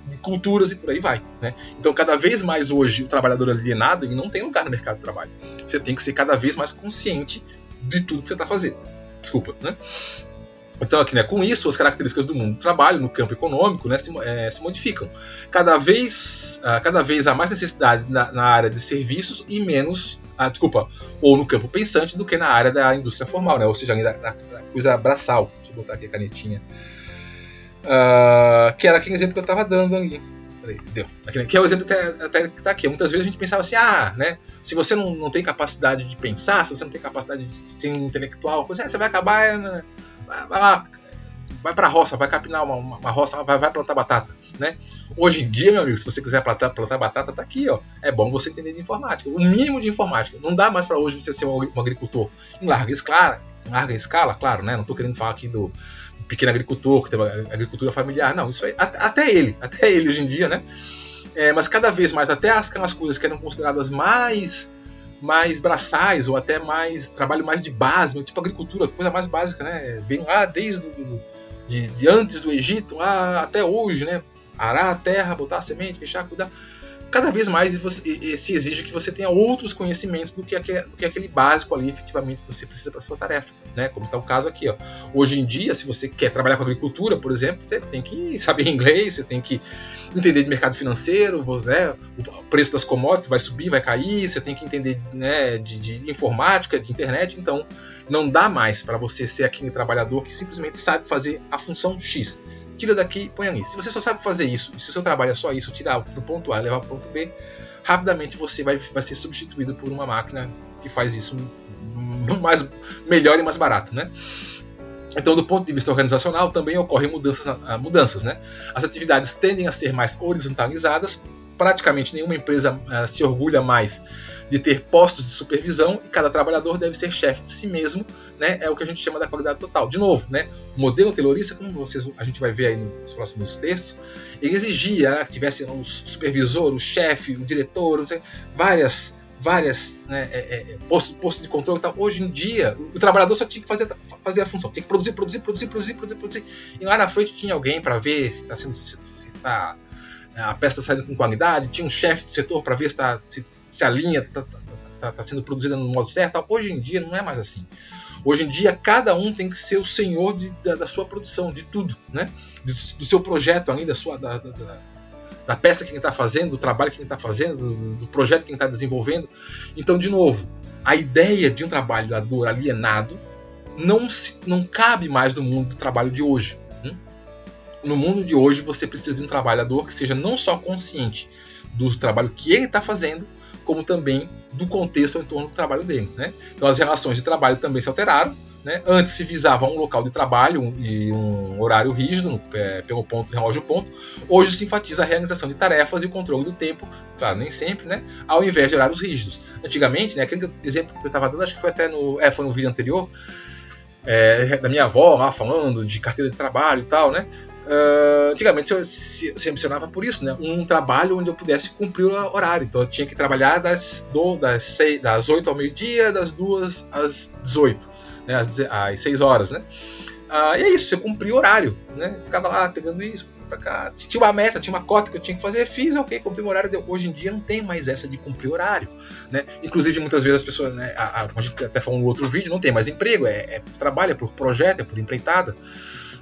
Speaker 1: de culturas e por aí vai, né? Então, cada vez mais hoje, o trabalhador alienado, ele não tem lugar no mercado de trabalho. Você tem que ser cada vez mais consciente de tudo que você está fazendo. Desculpa, né? Então, aqui, né, com isso, as características do mundo do trabalho, no campo econômico, né, se modificam. Cada vez há mais necessidade na área de serviços e menos, ou no campo pensante, do que na área da indústria formal, né, ou seja, da coisa braçal. Deixa eu botar aqui a canetinha. Que era aquele exemplo que eu estava dando ali. Que é o exemplo até que está aqui. Muitas vezes a gente pensava assim, né, se você não tem capacidade de pensar, se você não tem capacidade de ser intelectual, você vai acabar... vai lá, vai para a roça, vai capinar uma roça, vai plantar batata, né? Hoje em dia, meu amigo, se você quiser plantar batata, tá aqui, ó. É bom você entender de informática, o mínimo de informática. Não dá mais para hoje você ser um agricultor em larga escala, claro, né? Não estou querendo falar aqui do pequeno agricultor, que tem uma agricultura familiar, não, isso aí, até ele hoje em dia, né? Mas cada vez mais, até aquelas coisas que eram consideradas mais braçais, ou até trabalho mais de base, tipo agricultura, coisa mais básica, né? Vem lá desde de antes do Egito até hoje, né? Arar a terra, botar a semente, fechar, cuidar. Cada vez mais se exige que você tenha outros conhecimentos do que aquele básico ali, efetivamente, que você precisa para a sua tarefa, né? Como está o caso aqui, ó. Hoje em dia, se você quer trabalhar com agricultura, por exemplo, você tem que saber inglês, você tem que entender de mercado financeiro, né? O preço das commodities vai subir, vai cair, você tem que entender, né, de informática, de internet. Então, não dá mais para você ser aquele trabalhador que simplesmente sabe fazer a função X. Tira daqui, põe ali. Se você só sabe fazer isso, se o seu trabalho é só isso, tirar do ponto A e levar para o ponto B, rapidamente você vai ser substituído por uma máquina que faz isso melhor e mais barato, né? Então, do ponto de vista organizacional, também ocorrem mudanças, né? As atividades tendem a ser mais horizontalizadas, praticamente nenhuma empresa se orgulha mais de ter postos de supervisão e cada trabalhador deve ser chefe de si mesmo, né? É o que a gente chama da qualidade total. De novo, né? O modelo taylorista, como a gente vai ver aí nos próximos textos, ele exigia, né, que tivesse o supervisor, o chefe, o diretor, não sei, várias postos de controle e tal. Hoje em dia, o trabalhador só tinha que fazer a função, tinha que produzir. E lá na frente tinha alguém para ver se a peça está saindo com qualidade, tinha um chefe de setor para ver se a linha está sendo produzida no modo certo. Tal. Hoje em dia não é mais assim. Hoje em dia, cada um tem que ser o senhor da sua produção, de tudo, né? Do seu projeto ali, da peça que ele está fazendo, do trabalho que ele está fazendo, do projeto que ele está desenvolvendo. Então, de novo, a ideia de um trabalhador alienado não cabe mais no mundo do trabalho de hoje. No mundo de hoje, você precisa de um trabalhador que seja não só consciente do trabalho que ele está fazendo, como também do contexto em torno do trabalho dele, né? Então, as relações de trabalho também se alteraram, né? Antes se visava um local de trabalho e um horário rígido, pelo relógio ponto. Hoje se enfatiza a realização de tarefas e o controle do tempo, claro, nem sempre, né? Ao invés de horários rígidos. Antigamente, né, aquele exemplo que eu estava dando, acho que foi até foi no vídeo anterior, da minha avó lá falando de carteira de trabalho e tal, né? Antigamente se mencionava por isso, né? Um trabalho onde eu pudesse cumprir o horário. Então eu tinha que trabalhar das 8 ao meio-dia, das 2 às 18, né? Às 6 horas, né? E é isso, você cumpria o horário, né? Você ficava lá pegando isso pra cá. Tinha uma meta, tinha uma cota que eu tinha que fazer, fiz, ok, cumpri o horário. Hoje em dia não tem mais essa de cumprir horário, né? Inclusive muitas vezes as pessoas, né, a gente até falou no outro vídeo, não tem mais emprego, trabalho, é por projeto, é por empreitada,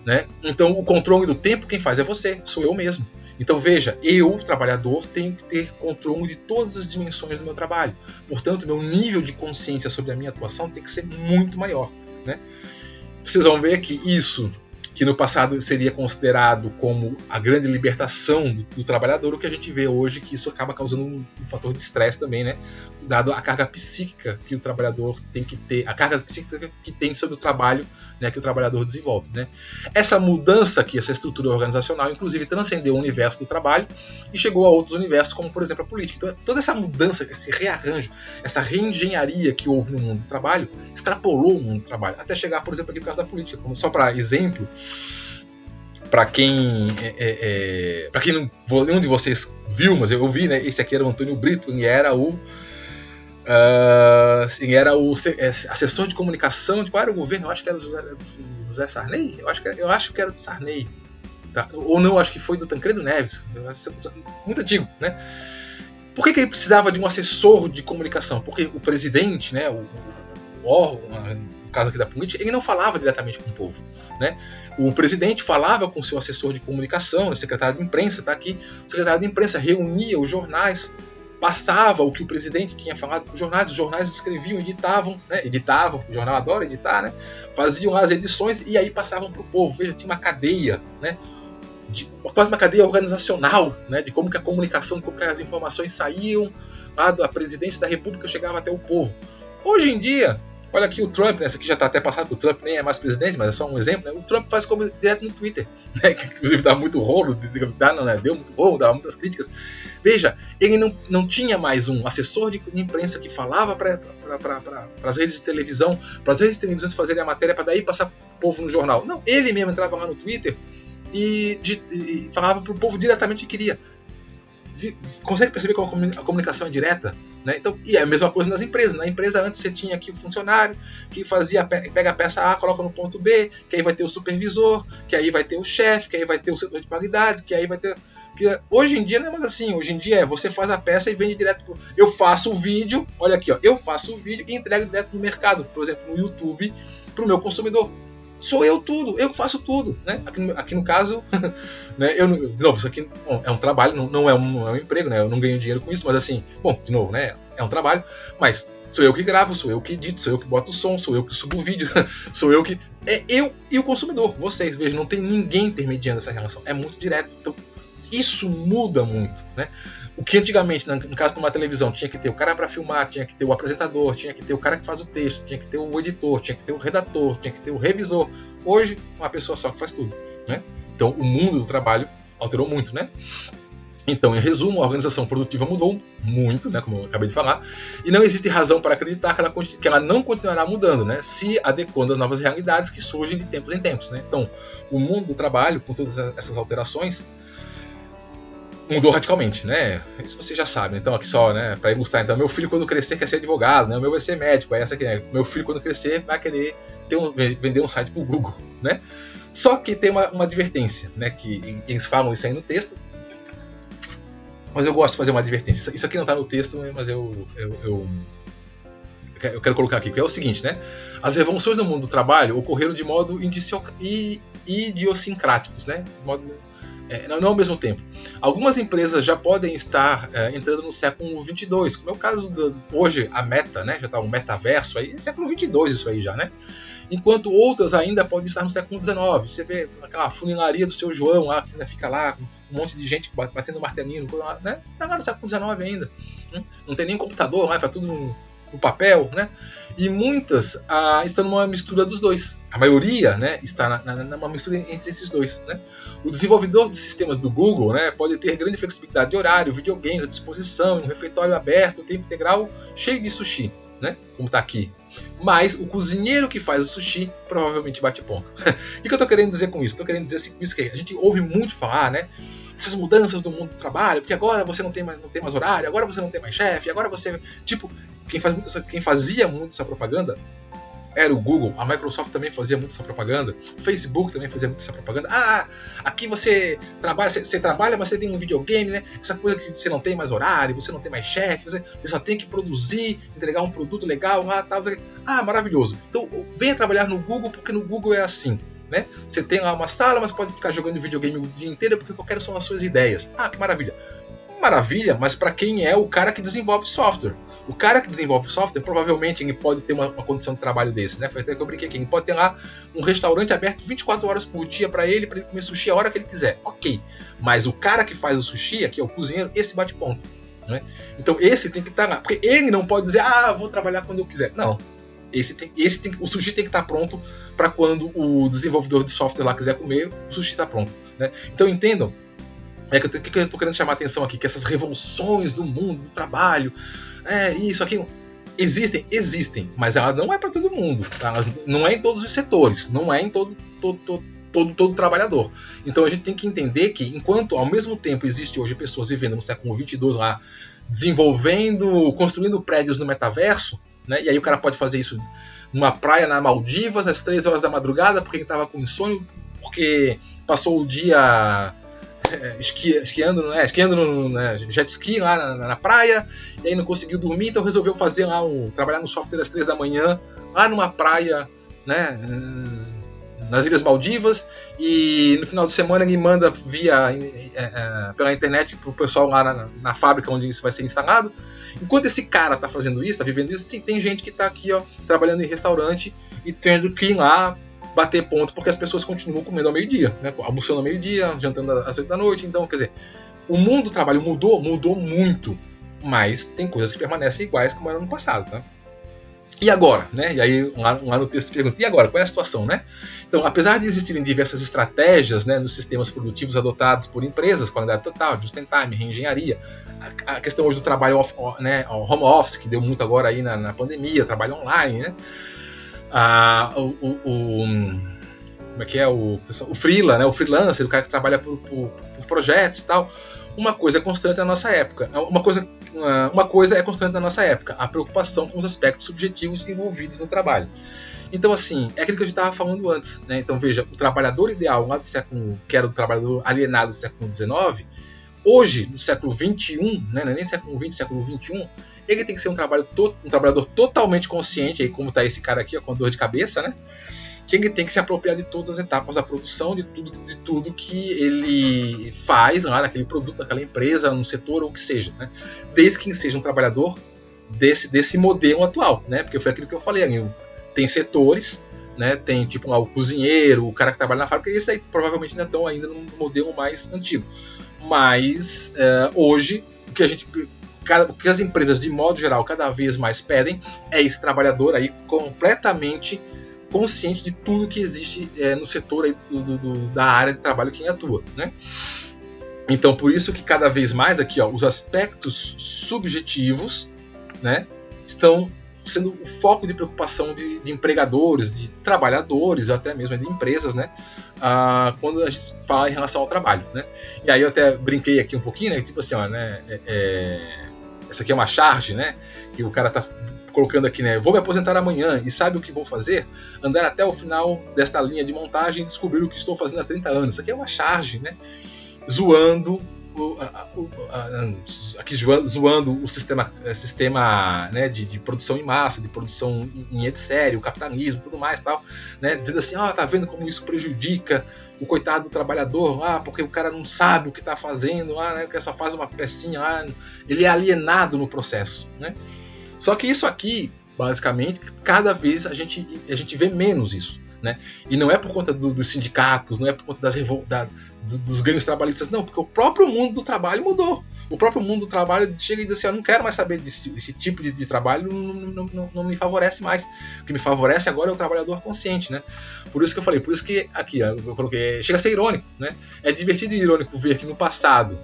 Speaker 1: né? Então o controle do tempo quem faz é você, sou eu mesmo. Então veja, eu, trabalhador, tenho que ter controle de todas as dimensões do meu trabalho. Portanto, meu nível de consciência sobre a minha atuação tem que ser muito maior, né? Vocês vão ver que isso, que no passado seria considerado como a grande libertação do trabalhador, o que a gente vê hoje que isso acaba causando um fator de estresse também, né? Dado a carga psíquica que o trabalhador tem que ter, a carga psíquica que tem sobre o trabalho, né, que o trabalhador desenvolve, né? Essa mudança aqui, essa estrutura organizacional, inclusive transcendeu o universo do trabalho e chegou a outros universos, como por exemplo a política. Então toda essa mudança, esse rearranjo, essa reengenharia que houve no mundo do trabalho, extrapolou o mundo do trabalho, até chegar, por exemplo, aqui no caso da política. Como só para exemplo, para quem nenhum de vocês viu, mas eu vi, né? Esse aqui era o Antônio Brito, e era o assessor de comunicação de qual era o governo? Eu acho que era do José Sarney. Eu acho que era do Sarney, tá? Ou não, acho que foi do Tancredo Neves. Muito antigo, né? Por que ele precisava de um assessor de comunicação? Porque o presidente, né, o órgão, no caso aqui da política, ele não falava diretamente com o povo, né? O presidente falava com o seu assessor de comunicação, o secretário de imprensa, tá aqui. O secretário de imprensa reunia os jornais, passava o que o presidente tinha falado para os jornais escreviam, editavam, né? O jornal adora editar, né? Faziam as edições e aí passavam para o povo. Veja, tinha uma cadeia, né? Quase uma cadeia organizacional, né? De como que a comunicação, como que as informações saíam lá da presidência da República, chegava até o povo. Hoje em dia, Olha aqui o Trump, né? Esse aqui já está até passado, que o Trump nem é mais presidente, mas é só um exemplo, né? O Trump faz como direto no Twitter, né? Que inclusive dá muito rolo, deu muito rolo, dava muitas críticas. Veja, ele não tinha mais um assessor de imprensa que falava para as redes de televisão, para as redes de televisão fazerem a matéria para daí passar para o povo no jornal. Não, ele mesmo entrava lá no Twitter e falava para o povo diretamente o que queria. Consegue perceber como a comunicação é direta? Né? Então, e é a mesma coisa nas empresas. Na empresa antes você tinha aqui o funcionário que pega a peça A, coloca no ponto B, que aí vai ter o supervisor, que aí vai ter o chefe, que aí vai ter o setor de qualidade, que aí vai ter... Hoje em dia não é mais assim. Hoje em dia você faz a peça e vende direto. Eu faço o vídeo, olha aqui, ó, eu faço o vídeo e entrego direto no mercado, por exemplo, no YouTube, para o meu consumidor. Sou eu tudo, eu faço tudo, né? Aqui no caso, né? De novo, isso aqui é um trabalho, não é um emprego, né? Eu não ganho dinheiro com isso, mas assim, bom, de novo, né? É um trabalho, mas sou eu que gravo, sou eu que edito, sou eu que boto o som, sou eu que subo o vídeo, sou eu que... É eu e o consumidor, vocês, vejam, não tem ninguém intermediando essa relação, é muito direto. Então, isso muda muito, né? O que antigamente, no caso de uma televisão, tinha que ter o cara para filmar, tinha que ter o apresentador, tinha que ter o cara que faz o texto, tinha que ter o editor, tinha que ter o redator, tinha que ter o revisor. Hoje, uma pessoa só que faz tudo, né? Então, o mundo do trabalho alterou muito, né? Então, em resumo, a organização produtiva mudou muito, né, como eu acabei de falar, e não existe razão para acreditar que ela não continuará mudando, né, se adequando às novas realidades que surgem de tempos em tempos, né? Então, o mundo do trabalho, com todas essas alterações, mudou radicalmente, né? Isso você já sabe. Então, aqui só, né, para ilustrar, então, meu filho quando crescer quer ser advogado, né? O meu vai ser médico, essa aqui, né? Meu filho quando crescer vai querer vender um site pro Google, né? Só que tem uma advertência, né, que eles falam isso aí no texto, mas eu gosto de fazer uma advertência. Isso aqui não está no texto, mas eu quero colocar aqui, que é o seguinte, né? As revoluções no mundo do trabalho ocorreram de modo idiosincráticos, né? De modo não ao mesmo tempo. Algumas empresas já podem estar entrando no século 22, como é o caso hoje a Meta, né? Já está um metaverso aí, século 22 isso aí já, né? Enquanto outras ainda podem estar no século 19. Você vê aquela funilaria do seu João lá, que ainda fica lá com um monte de gente batendo martelinho, né? Tá lá no século 19 ainda. Não tem nem computador, né? Faz tudo no papel, né? E muitas estão numa mistura dos dois. A maioria, né, está numa mistura entre esses dois, né? O desenvolvedor de sistemas do Google, né, pode ter grande flexibilidade de horário, videogames à disposição, um refeitório aberto, tempo integral, cheio de sushi, né? Como está aqui. Mas o cozinheiro que faz o sushi provavelmente bate ponto. E o que eu estou querendo dizer com isso? Estou querendo dizer assim, com isso que a gente ouve muito falar, né? Essas mudanças do mundo do trabalho, porque agora você não tem mais horário, agora você não tem mais chefe, agora você... Tipo, quem fazia muito essa propaganda era o Google, a Microsoft também fazia muito essa propaganda, o Facebook também fazia muito essa propaganda. Aqui você trabalha, mas você tem um videogame, né? Essa coisa que você não tem mais horário, você não tem mais chefe, você só tem que produzir, entregar um produto legal, tal. Maravilhoso. Então, venha trabalhar no Google, porque no Google é assim, né? Você tem lá uma sala, mas pode ficar jogando videogame o dia inteiro, porque qualquer são as suas ideias. Que maravilha. Maravilha, mas para quem é o cara que desenvolve software. O cara que desenvolve software, provavelmente ele pode ter uma condição de trabalho desse, né? Foi até que eu brinquei aqui. Ele pode ter lá um restaurante aberto 24 horas por dia para ele comer sushi a hora que ele quiser. Ok. Mas o cara que faz o sushi, aqui é o cozinheiro, esse bate ponto, né? Então esse tem que estar lá. Porque ele não pode dizer, vou trabalhar quando eu quiser. Não. O sushi tem que estar pronto para quando o desenvolvedor de software lá quiser comer, o sushi está pronto, né? Então entendam. O que eu estou querendo chamar a atenção aqui? Que essas revoluções do mundo, do trabalho, isso aqui, existem, mas ela não é para todo mundo, tá? Ela não é em todos os setores, não é em todo trabalhador. Então a gente tem que entender que, enquanto ao mesmo tempo existe hoje pessoas vivendo no século 22 lá, construindo prédios no metaverso, né? E aí o cara pode fazer isso numa praia na Maldivas, às 3 horas da madrugada, porque ele estava com insônia, porque passou o dia... esquiando no jet ski lá na praia, e aí não conseguiu dormir, então resolveu fazer lá trabalhar no software às 3 da manhã, lá numa praia, né, nas Ilhas Maldivas, e no final de semana ele manda pela internet pro pessoal lá na fábrica onde isso vai ser instalado. Enquanto esse cara tá fazendo isso, tá vivendo isso, sim, tem gente que tá aqui, trabalhando em restaurante e tendo que ir lá bater ponto, porque as pessoas continuam comendo ao meio-dia, né? Almoçando ao meio-dia, jantando às 8 da noite. Então, quer dizer, o mundo do trabalho mudou muito, mas tem coisas que permanecem iguais como era no passado, tá? E agora, né? E aí lá no texto pergunta, e agora, qual é a situação, né? Então, apesar de existirem diversas estratégias, né, nos sistemas produtivos adotados por empresas, qualidade total, just in time, reengenharia, a questão hoje do trabalho né, home office, que deu muito agora aí na pandemia, trabalho online, né? Como é que é? O freela, né? O freelancer, o cara que trabalha por projetos e tal. Uma coisa é constante na nossa época. Uma coisa é constante na nossa época, a preocupação com os aspectos subjetivos envolvidos no trabalho. Então, assim, é aquilo que a gente estava falando antes, né? Então, veja, o trabalhador ideal lá do século, que era o trabalhador alienado do século XIX, hoje, no século XXI, né? Não é nem século XX, século XXI, ele tem que ser um trabalhador totalmente consciente, aí como está esse cara aqui, ó, com dor de cabeça, né? Que ele tem que se apropriar de todas as etapas da produção, de tudo que ele faz lá naquele produto, naquela empresa, no setor ou o que seja, né? Desde que seja um trabalhador desse modelo atual, né? Porque foi aquilo que eu falei ali, tem setores, né? Tem tipo lá, o cozinheiro, o cara que trabalha na fábrica, esses aí provavelmente ainda estão ainda no modelo mais antigo. Mas hoje, o que as empresas de modo geral cada vez mais pedem é esse trabalhador aí completamente consciente de tudo que existe no setor aí da área de trabalho que atua, né? Então, por isso que cada vez mais aqui, ó, os aspectos subjetivos, né, estão sendo o foco de preocupação de empregadores, de trabalhadores, ou até mesmo de empresas, né, quando a gente fala em relação ao trabalho, né? E aí eu até brinquei aqui um pouquinho, né, tipo assim, ó, né, essa aqui é uma charge, né, que o cara tá colocando aqui, né? Vou me aposentar amanhã e sabe o que vou fazer? Andar até o final desta linha de montagem e descobrir o que estou fazendo há 30 anos. Isso aqui é uma charge, né? Zoando o sistema né, de produção em massa, de produção em etcétera, o capitalismo, tudo mais, tal, né? Dizendo assim, tá vendo como isso prejudica o coitado do trabalhador, porque o cara não sabe o que está fazendo, né? O cara só faz uma pecinha, ele é alienado no processo, né? Só que isso aqui, basicamente, cada vez a gente vê menos isso, né? E não é por conta dos sindicatos, não é por conta dos ganhos trabalhistas, não, porque o próprio mundo do trabalho mudou. O próprio mundo do trabalho chega e diz assim, eu não quero mais saber desse tipo de trabalho, não me favorece mais. O que me favorece agora é o trabalhador consciente, né? Por isso que eu falei, por isso que aqui eu coloquei, chega a ser irônico, né? É divertido e irônico ver que no passado,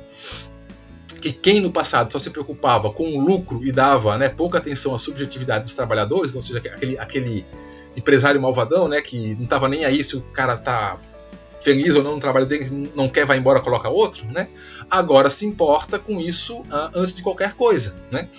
Speaker 1: que quem no passado só se preocupava com o lucro e dava, né, pouca atenção à subjetividade dos trabalhadores, ou seja, aquele empresário malvadão, né, que não estava nem aí se o cara tá feliz ou não no trabalho dele, não quer, vai embora, coloca outro, né? Agora se importa com isso antes de qualquer coisa, né?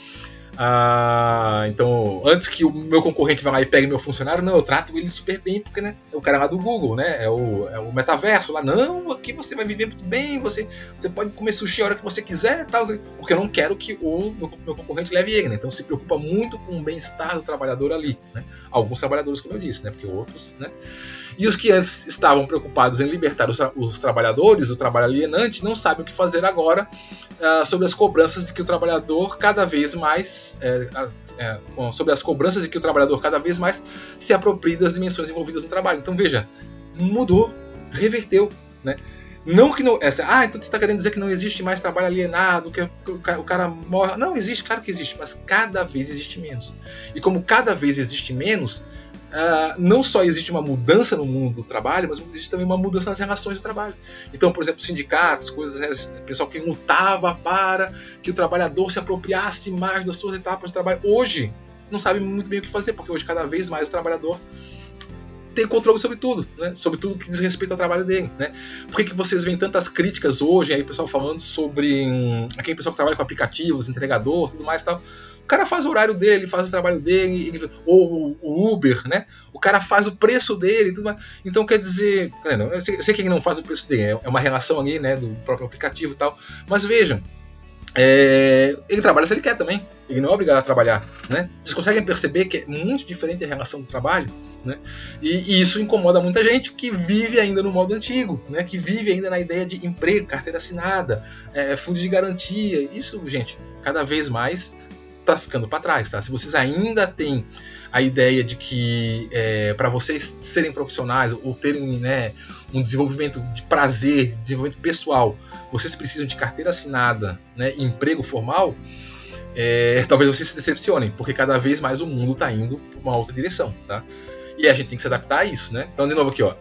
Speaker 1: Então, antes que o meu concorrente vá lá e pegue meu funcionário, não, eu trato ele super bem, porque, né, é o cara lá do Google, né, é o metaverso lá, não, aqui você vai viver muito bem, você pode comer sushi a hora que você quiser, tal, porque eu não quero que o meu concorrente leve ele, né? Então se preocupa muito com o bem-estar do trabalhador ali, né? Alguns trabalhadores, como eu disse, né, porque outros, né? E os que antes estavam preocupados em libertar os trabalhadores, o trabalho alienante, não sabem o que fazer agora sobre as cobranças de que o trabalhador cada vez mais se aproprie das dimensões envolvidas no trabalho. Então veja, mudou, reverteu, né? Não que não. Então você está querendo dizer que não existe mais trabalho alienado, que o cara morre. Não, existe, claro que existe, mas cada vez existe menos. E como cada vez existe menos, não só existe uma mudança no mundo do trabalho, mas existe também uma mudança nas relações de trabalho. Então, por exemplo, sindicatos, pessoal que lutava para que o trabalhador se apropriasse mais das suas etapas de trabalho, hoje não sabe muito bem o que fazer, porque hoje cada vez mais o trabalhador tem controle sobre tudo, né? Sobre tudo que diz respeito ao trabalho dele, né? Por que vocês veem tantas críticas hoje, aí o pessoal falando sobre aquele pessoal que trabalha com aplicativos, entregador, tudo mais e tal. O cara faz o horário dele, faz o trabalho dele, ou o Uber, né? O cara faz o preço dele, tudo mais. Então quer dizer, eu sei que ele não faz o preço dele, é uma relação ali, né, do próprio aplicativo e tal. Mas vejam, ele trabalha se ele quer também. Ele não é obrigado a trabalhar, né? Vocês conseguem perceber que é muito diferente a relação do trabalho, né? E isso incomoda muita gente que vive ainda no modo antigo, né? Que vive ainda na ideia de emprego, carteira assinada, fundo de garantia. Isso, gente, cada vez mais está ficando para trás, tá? Se vocês ainda têm a ideia de que para vocês serem profissionais ou terem, né, um desenvolvimento de prazer, de desenvolvimento pessoal, vocês precisam de carteira assinada, né, e emprego formal, talvez vocês se decepcionem, porque cada vez mais o mundo está indo para uma outra direção, tá? E a gente tem que se adaptar a isso, né? Então, de novo aqui, ó,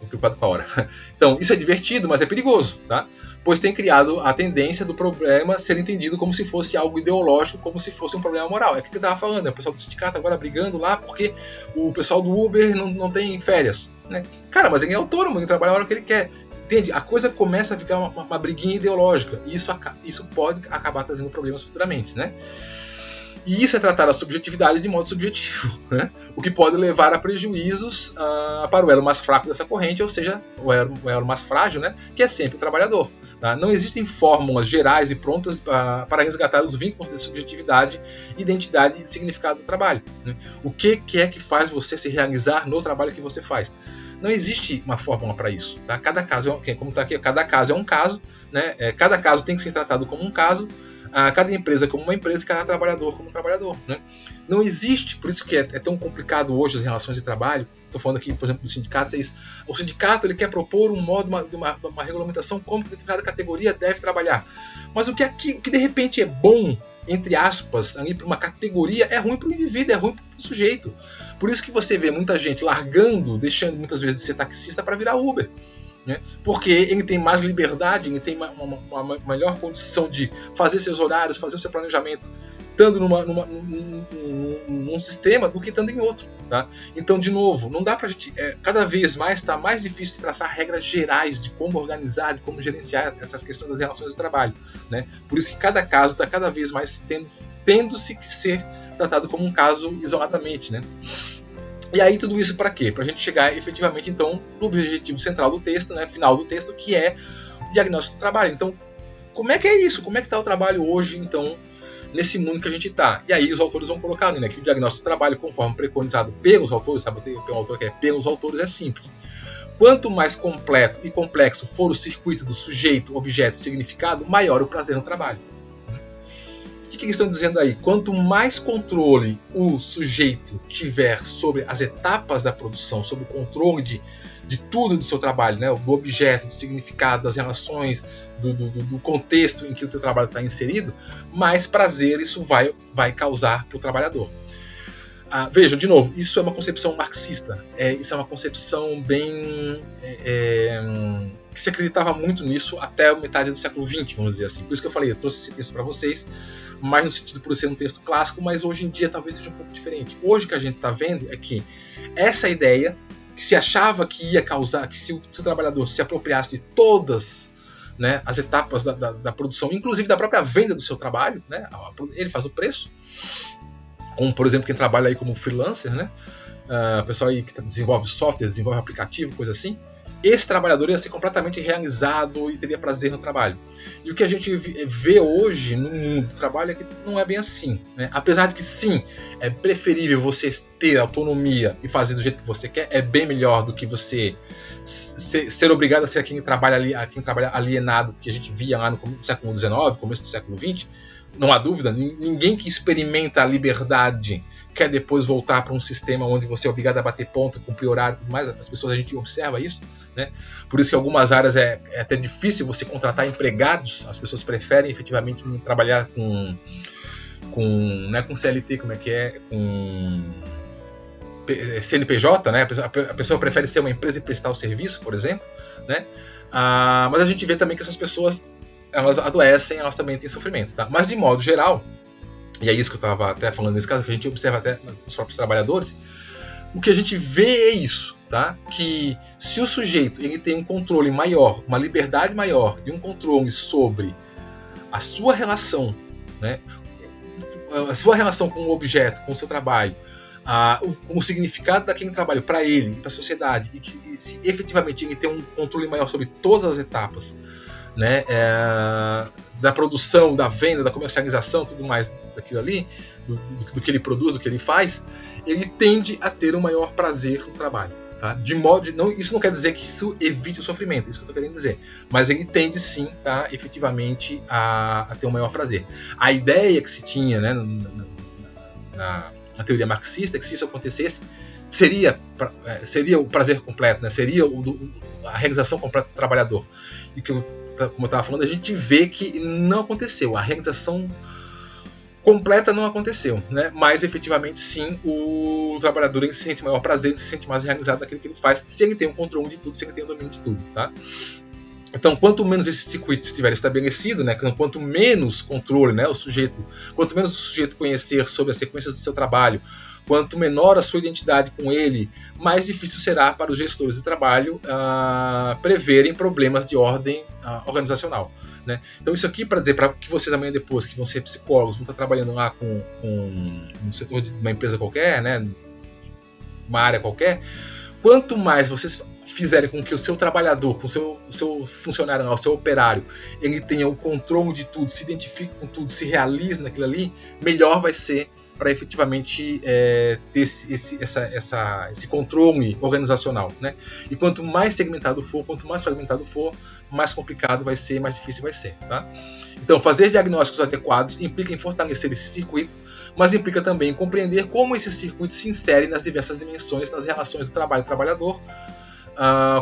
Speaker 1: tô preocupado com a hora. Então, isso é divertido, mas é perigoso, tá? Pois tem criado a tendência do problema ser entendido como se fosse algo ideológico, como se fosse um problema moral. É o que eu estava falando, né? O pessoal do sindicato agora brigando lá porque o pessoal do Uber não tem férias, né? Cara, mas ele é autônomo, ele trabalha a hora que ele quer. Entende? A coisa começa a ficar uma briguinha ideológica, e isso pode acabar trazendo problemas futuramente, né? E isso é tratar a subjetividade de modo subjetivo, né? O que pode levar a prejuízos para o elo mais fraco dessa corrente, ou seja, o elo mais frágil, né? Que é sempre o trabalhador. Tá? Não existem fórmulas gerais e prontas para resgatar os vínculos de subjetividade, identidade e significado do trabalho, né? O que é que faz você se realizar no trabalho que você faz? Não existe uma fórmula para isso. Tá? Cada caso, como está aqui, cada caso é um caso, né? Cada caso tem que ser tratado como um caso. Cada empresa como uma empresa e cada trabalhador como um trabalhador, né? Não existe, por isso que é tão complicado hoje as relações de trabalho. Estou falando aqui, por exemplo, dos sindicatos, é isso. O sindicato ele quer propor um modo, uma regulamentação como que determinada categoria deve trabalhar. Mas o que de repente é bom, entre aspas, para uma categoria, é ruim para o indivíduo, é ruim para o sujeito. Por isso que você vê muita gente largando, deixando muitas vezes de ser taxista para virar Uber. Né? Porque ele tem mais liberdade, ele tem uma melhor condição de fazer seus horários, fazer o seu planejamento, estando num sistema do que estando em outro. Tá? Então, de novo, não dá pra gente. Cada vez mais está mais difícil de traçar regras gerais de como organizar, de como gerenciar essas questões das relações de trabalho. Né? Por isso que cada caso está cada vez mais tendo-se que ser tratado como um caso isoladamente. Né? E aí tudo isso para quê? Para a gente chegar efetivamente então no objetivo central do texto, né, final do texto, que é o diagnóstico do trabalho. Então, como é que é isso? Como é que está o trabalho hoje, então, nesse mundo que a gente está? E aí os autores vão colocar, né, que o diagnóstico do trabalho, conforme preconizado pelos autores, sabe, tem um autor que é pelos autores, é simples. Quanto mais completo e complexo for o circuito do sujeito, objeto e significado, maior o prazer no trabalho. O que eles estão dizendo aí? Quanto mais controle o sujeito tiver sobre as etapas da produção, sobre o controle de tudo do seu trabalho, né? Do objeto, do significado, das relações, do contexto em que o seu trabalho está inserido, mais prazer isso vai causar para o trabalhador. Vejam, de novo, isso é uma concepção marxista. Isso é uma concepção bem... que se acreditava muito nisso até a metade do século XX, vamos dizer assim. Por isso que eu falei, eu trouxe esse texto para vocês, mais no sentido por ser um texto clássico, mas hoje em dia talvez seja um pouco diferente. Hoje o que a gente está vendo é que essa ideia, que se achava que ia causar, que se o trabalhador se apropriasse de todas, né, as etapas da produção, inclusive da própria venda do seu trabalho, né, ele faz o preço, como por exemplo quem trabalha aí como freelancer, né, o pessoal aí que desenvolve software, desenvolve aplicativo, coisa assim, esse trabalhador ia ser completamente realizado e teria prazer no trabalho. E o que a gente vê hoje no mundo do trabalho é que não é bem assim, né? Apesar de que sim, é preferível você ter autonomia e fazer do jeito que você quer, é bem melhor do que você ser obrigado a ser quem trabalha alienado, que a gente via lá no século XIX, começo do século XX. Não há dúvida, ninguém que experimenta a liberdade quer depois voltar para um sistema onde você é obrigado a bater ponto, cumprir horário e tudo mais. As pessoas, a gente observa isso, né? Por isso que em algumas áreas é até difícil você contratar empregados. As pessoas preferem efetivamente trabalhar não é com CLT, como é que é? Com CNPJ, né? A pessoa prefere ser uma empresa e prestar o serviço, por exemplo, né? Mas a gente vê também que essas pessoas, elas adoecem, elas também têm sofrimento, tá? Mas de modo geral, e é isso que eu estava até falando nesse caso, que a gente observa até nos próprios trabalhadores, o que a gente vê é isso, tá? Que se o sujeito ele tem um controle maior, uma liberdade maior e um controle sobre a sua relação, né? A sua relação com o objeto, com o seu trabalho, com o significado daquele trabalho para ele, para a sociedade, e que se efetivamente ele tem um controle maior sobre todas as etapas, né, da produção, da venda, da comercialização, tudo mais daquilo ali, do que ele produz, do que ele faz, ele tende a ter um maior prazer no trabalho. Tá? Isso não quer dizer que isso evite o sofrimento, isso que eu estou querendo dizer, mas ele tende sim, tá, efetivamente a ter um maior prazer. A ideia que se tinha, né, na teoria marxista é que se isso acontecesse, seria o prazer completo, né? Seria a realização completa do trabalhador. E como eu estava falando, a gente vê que não aconteceu. A realização completa não aconteceu, né? Mas efetivamente sim, o trabalhador ele se sente maior prazer, ele se sente mais realizado naquilo que ele faz, se ele tem o controle de tudo, se ele tem o domínio de tudo, tá? Então, quanto menos esse circuito estiver estabelecido, né, quanto menos controle, né, quanto menos o sujeito conhecer sobre as sequências do seu trabalho, quanto menor a sua identidade com ele, mais difícil será para os gestores de trabalho preverem problemas de ordem organizacional. Né? Então isso aqui para dizer para que vocês amanhã depois, que vão ser psicólogos, vão estar trabalhando lá com um setor de uma empresa qualquer, né? Uma área qualquer, quanto mais vocês fizerem com que o seu trabalhador, com o seu funcionário, o seu operário, ele tenha o controle de tudo, se identifique com tudo, se realize naquilo ali, melhor vai ser para efetivamente ter esse controle organizacional, né? E quanto mais segmentado for, quanto mais fragmentado for, mais complicado vai ser, mais difícil vai ser, tá? Então, fazer diagnósticos adequados implica em fortalecer esse circuito, mas implica também em compreender como esse circuito se insere nas diversas dimensões, nas relações do trabalho-trabalhador,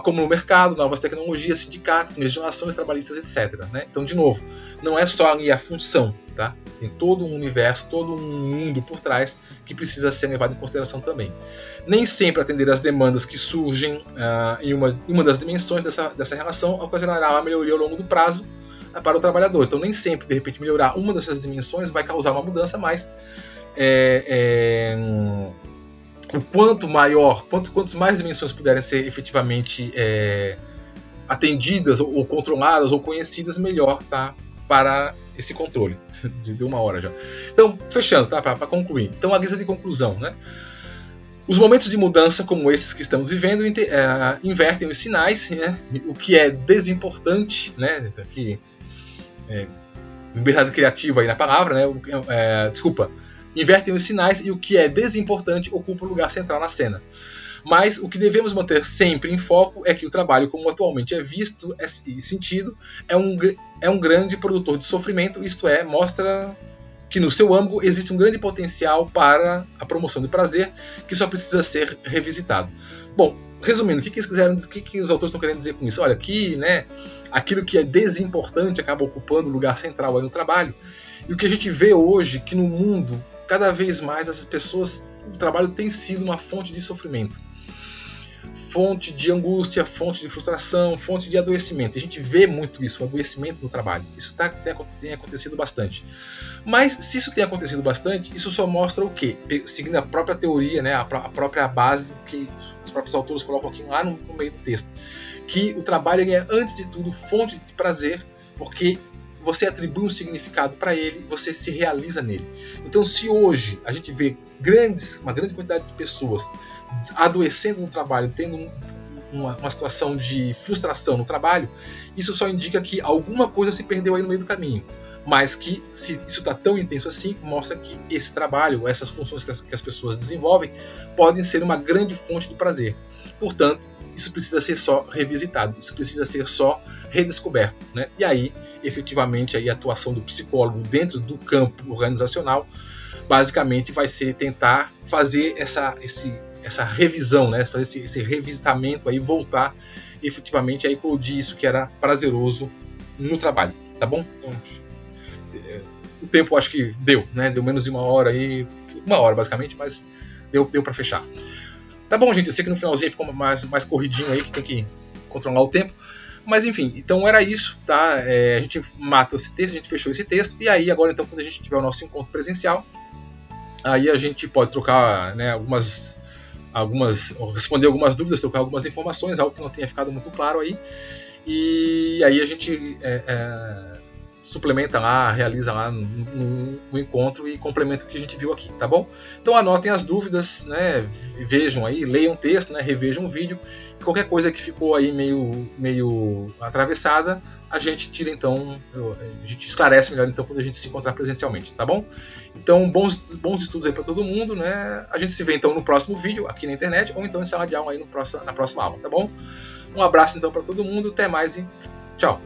Speaker 1: como no mercado, novas tecnologias, sindicatos, legislações trabalhistas, etc. Né? Então, de novo, não é só ali a função, tá? Tem todo um universo, todo um mundo por trás que precisa ser levado em consideração também. Nem sempre atender às demandas que surgem em uma das dimensões dessa relação ocasionará uma melhoria ao longo do prazo para o trabalhador. Então, nem sempre, de repente, melhorar uma dessas dimensões vai causar uma mudança, mas quanto maior, quantas mais dimensões puderem ser efetivamente atendidas ou controladas ou conhecidas, melhor, tá? Para esse controle. Deu uma hora já. Então, fechando, tá? Para concluir. Então, a guisa de conclusão, né? Os momentos de mudança como esses que estamos vivendo invertem os sinais, né? O que é desimportante, né? Aqui, liberdade criativa aí na palavra, né? Invertem os sinais e o que é desimportante ocupa um lugar central na cena. Mas o que devemos manter sempre em foco é que o trabalho, como atualmente é visto e sentido, é um grande produtor de sofrimento, isto é, mostra que no seu âmbito existe um grande potencial para a promoção do prazer, que só precisa ser revisitado. Bom, resumindo, o que os autores estão querendo dizer com isso? Olha, que, né, aquilo que é desimportante acaba ocupando o lugar central aí no trabalho, e o que a gente vê hoje, que no mundo, cada vez mais essas pessoas, o trabalho tem sido uma fonte de sofrimento, fonte de angústia, fonte de frustração, fonte de adoecimento. A gente vê muito isso, o adoecimento no trabalho. Isso tem acontecido bastante. Mas se isso tem acontecido bastante, isso só mostra o quê? Seguindo a própria teoria, né, a própria base que os próprios autores colocam aqui lá no meio do texto, que o trabalho é, antes de tudo, fonte de prazer, porque você atribui um significado para ele, você se realiza nele. Então, se hoje a gente vê uma grande quantidade de pessoas adoecendo no trabalho, tendo uma situação de frustração no trabalho, isso só indica que alguma coisa se perdeu aí no meio do caminho. Mas que, se isso está tão intenso assim, mostra que esse trabalho, essas funções que as pessoas desenvolvem, podem ser uma grande fonte de prazer. Portanto, isso precisa ser só revisitado, isso precisa ser só redescoberto, né? E aí, efetivamente, aí a atuação do psicólogo dentro do campo organizacional, basicamente vai ser tentar fazer essa revisão, né? Fazer esse revisitamento, aí voltar efetivamente a eclodir isso que era prazeroso no trabalho, tá bom? Então, o tempo acho que deu, né? Deu menos de uma hora aí, uma hora basicamente, mas deu para fechar. Tá bom, gente, eu sei que no finalzinho ficou mais corridinho aí, que tem que controlar o tempo. Mas enfim, então era isso, tá? A gente mata esse texto, a gente fechou esse texto. E aí agora, então, quando a gente tiver o nosso encontro presencial, aí a gente pode trocar, né, responder algumas dúvidas, trocar algumas informações, algo que não tenha ficado muito claro aí. E aí a gente suplementa lá, realiza lá no encontro e complementa o que a gente viu aqui, tá bom? Então anotem as dúvidas, né? Vejam aí, leiam o texto, né? Revejam o vídeo. E qualquer coisa que ficou aí meio atravessada, a gente tira então, a gente esclarece melhor então quando a gente se encontrar presencialmente, tá bom? Então bons estudos aí para todo mundo, né? A gente se vê então no próximo vídeo aqui na internet ou então em sala de aula aí na próxima aula, tá bom? Um abraço então para todo mundo, até mais e tchau!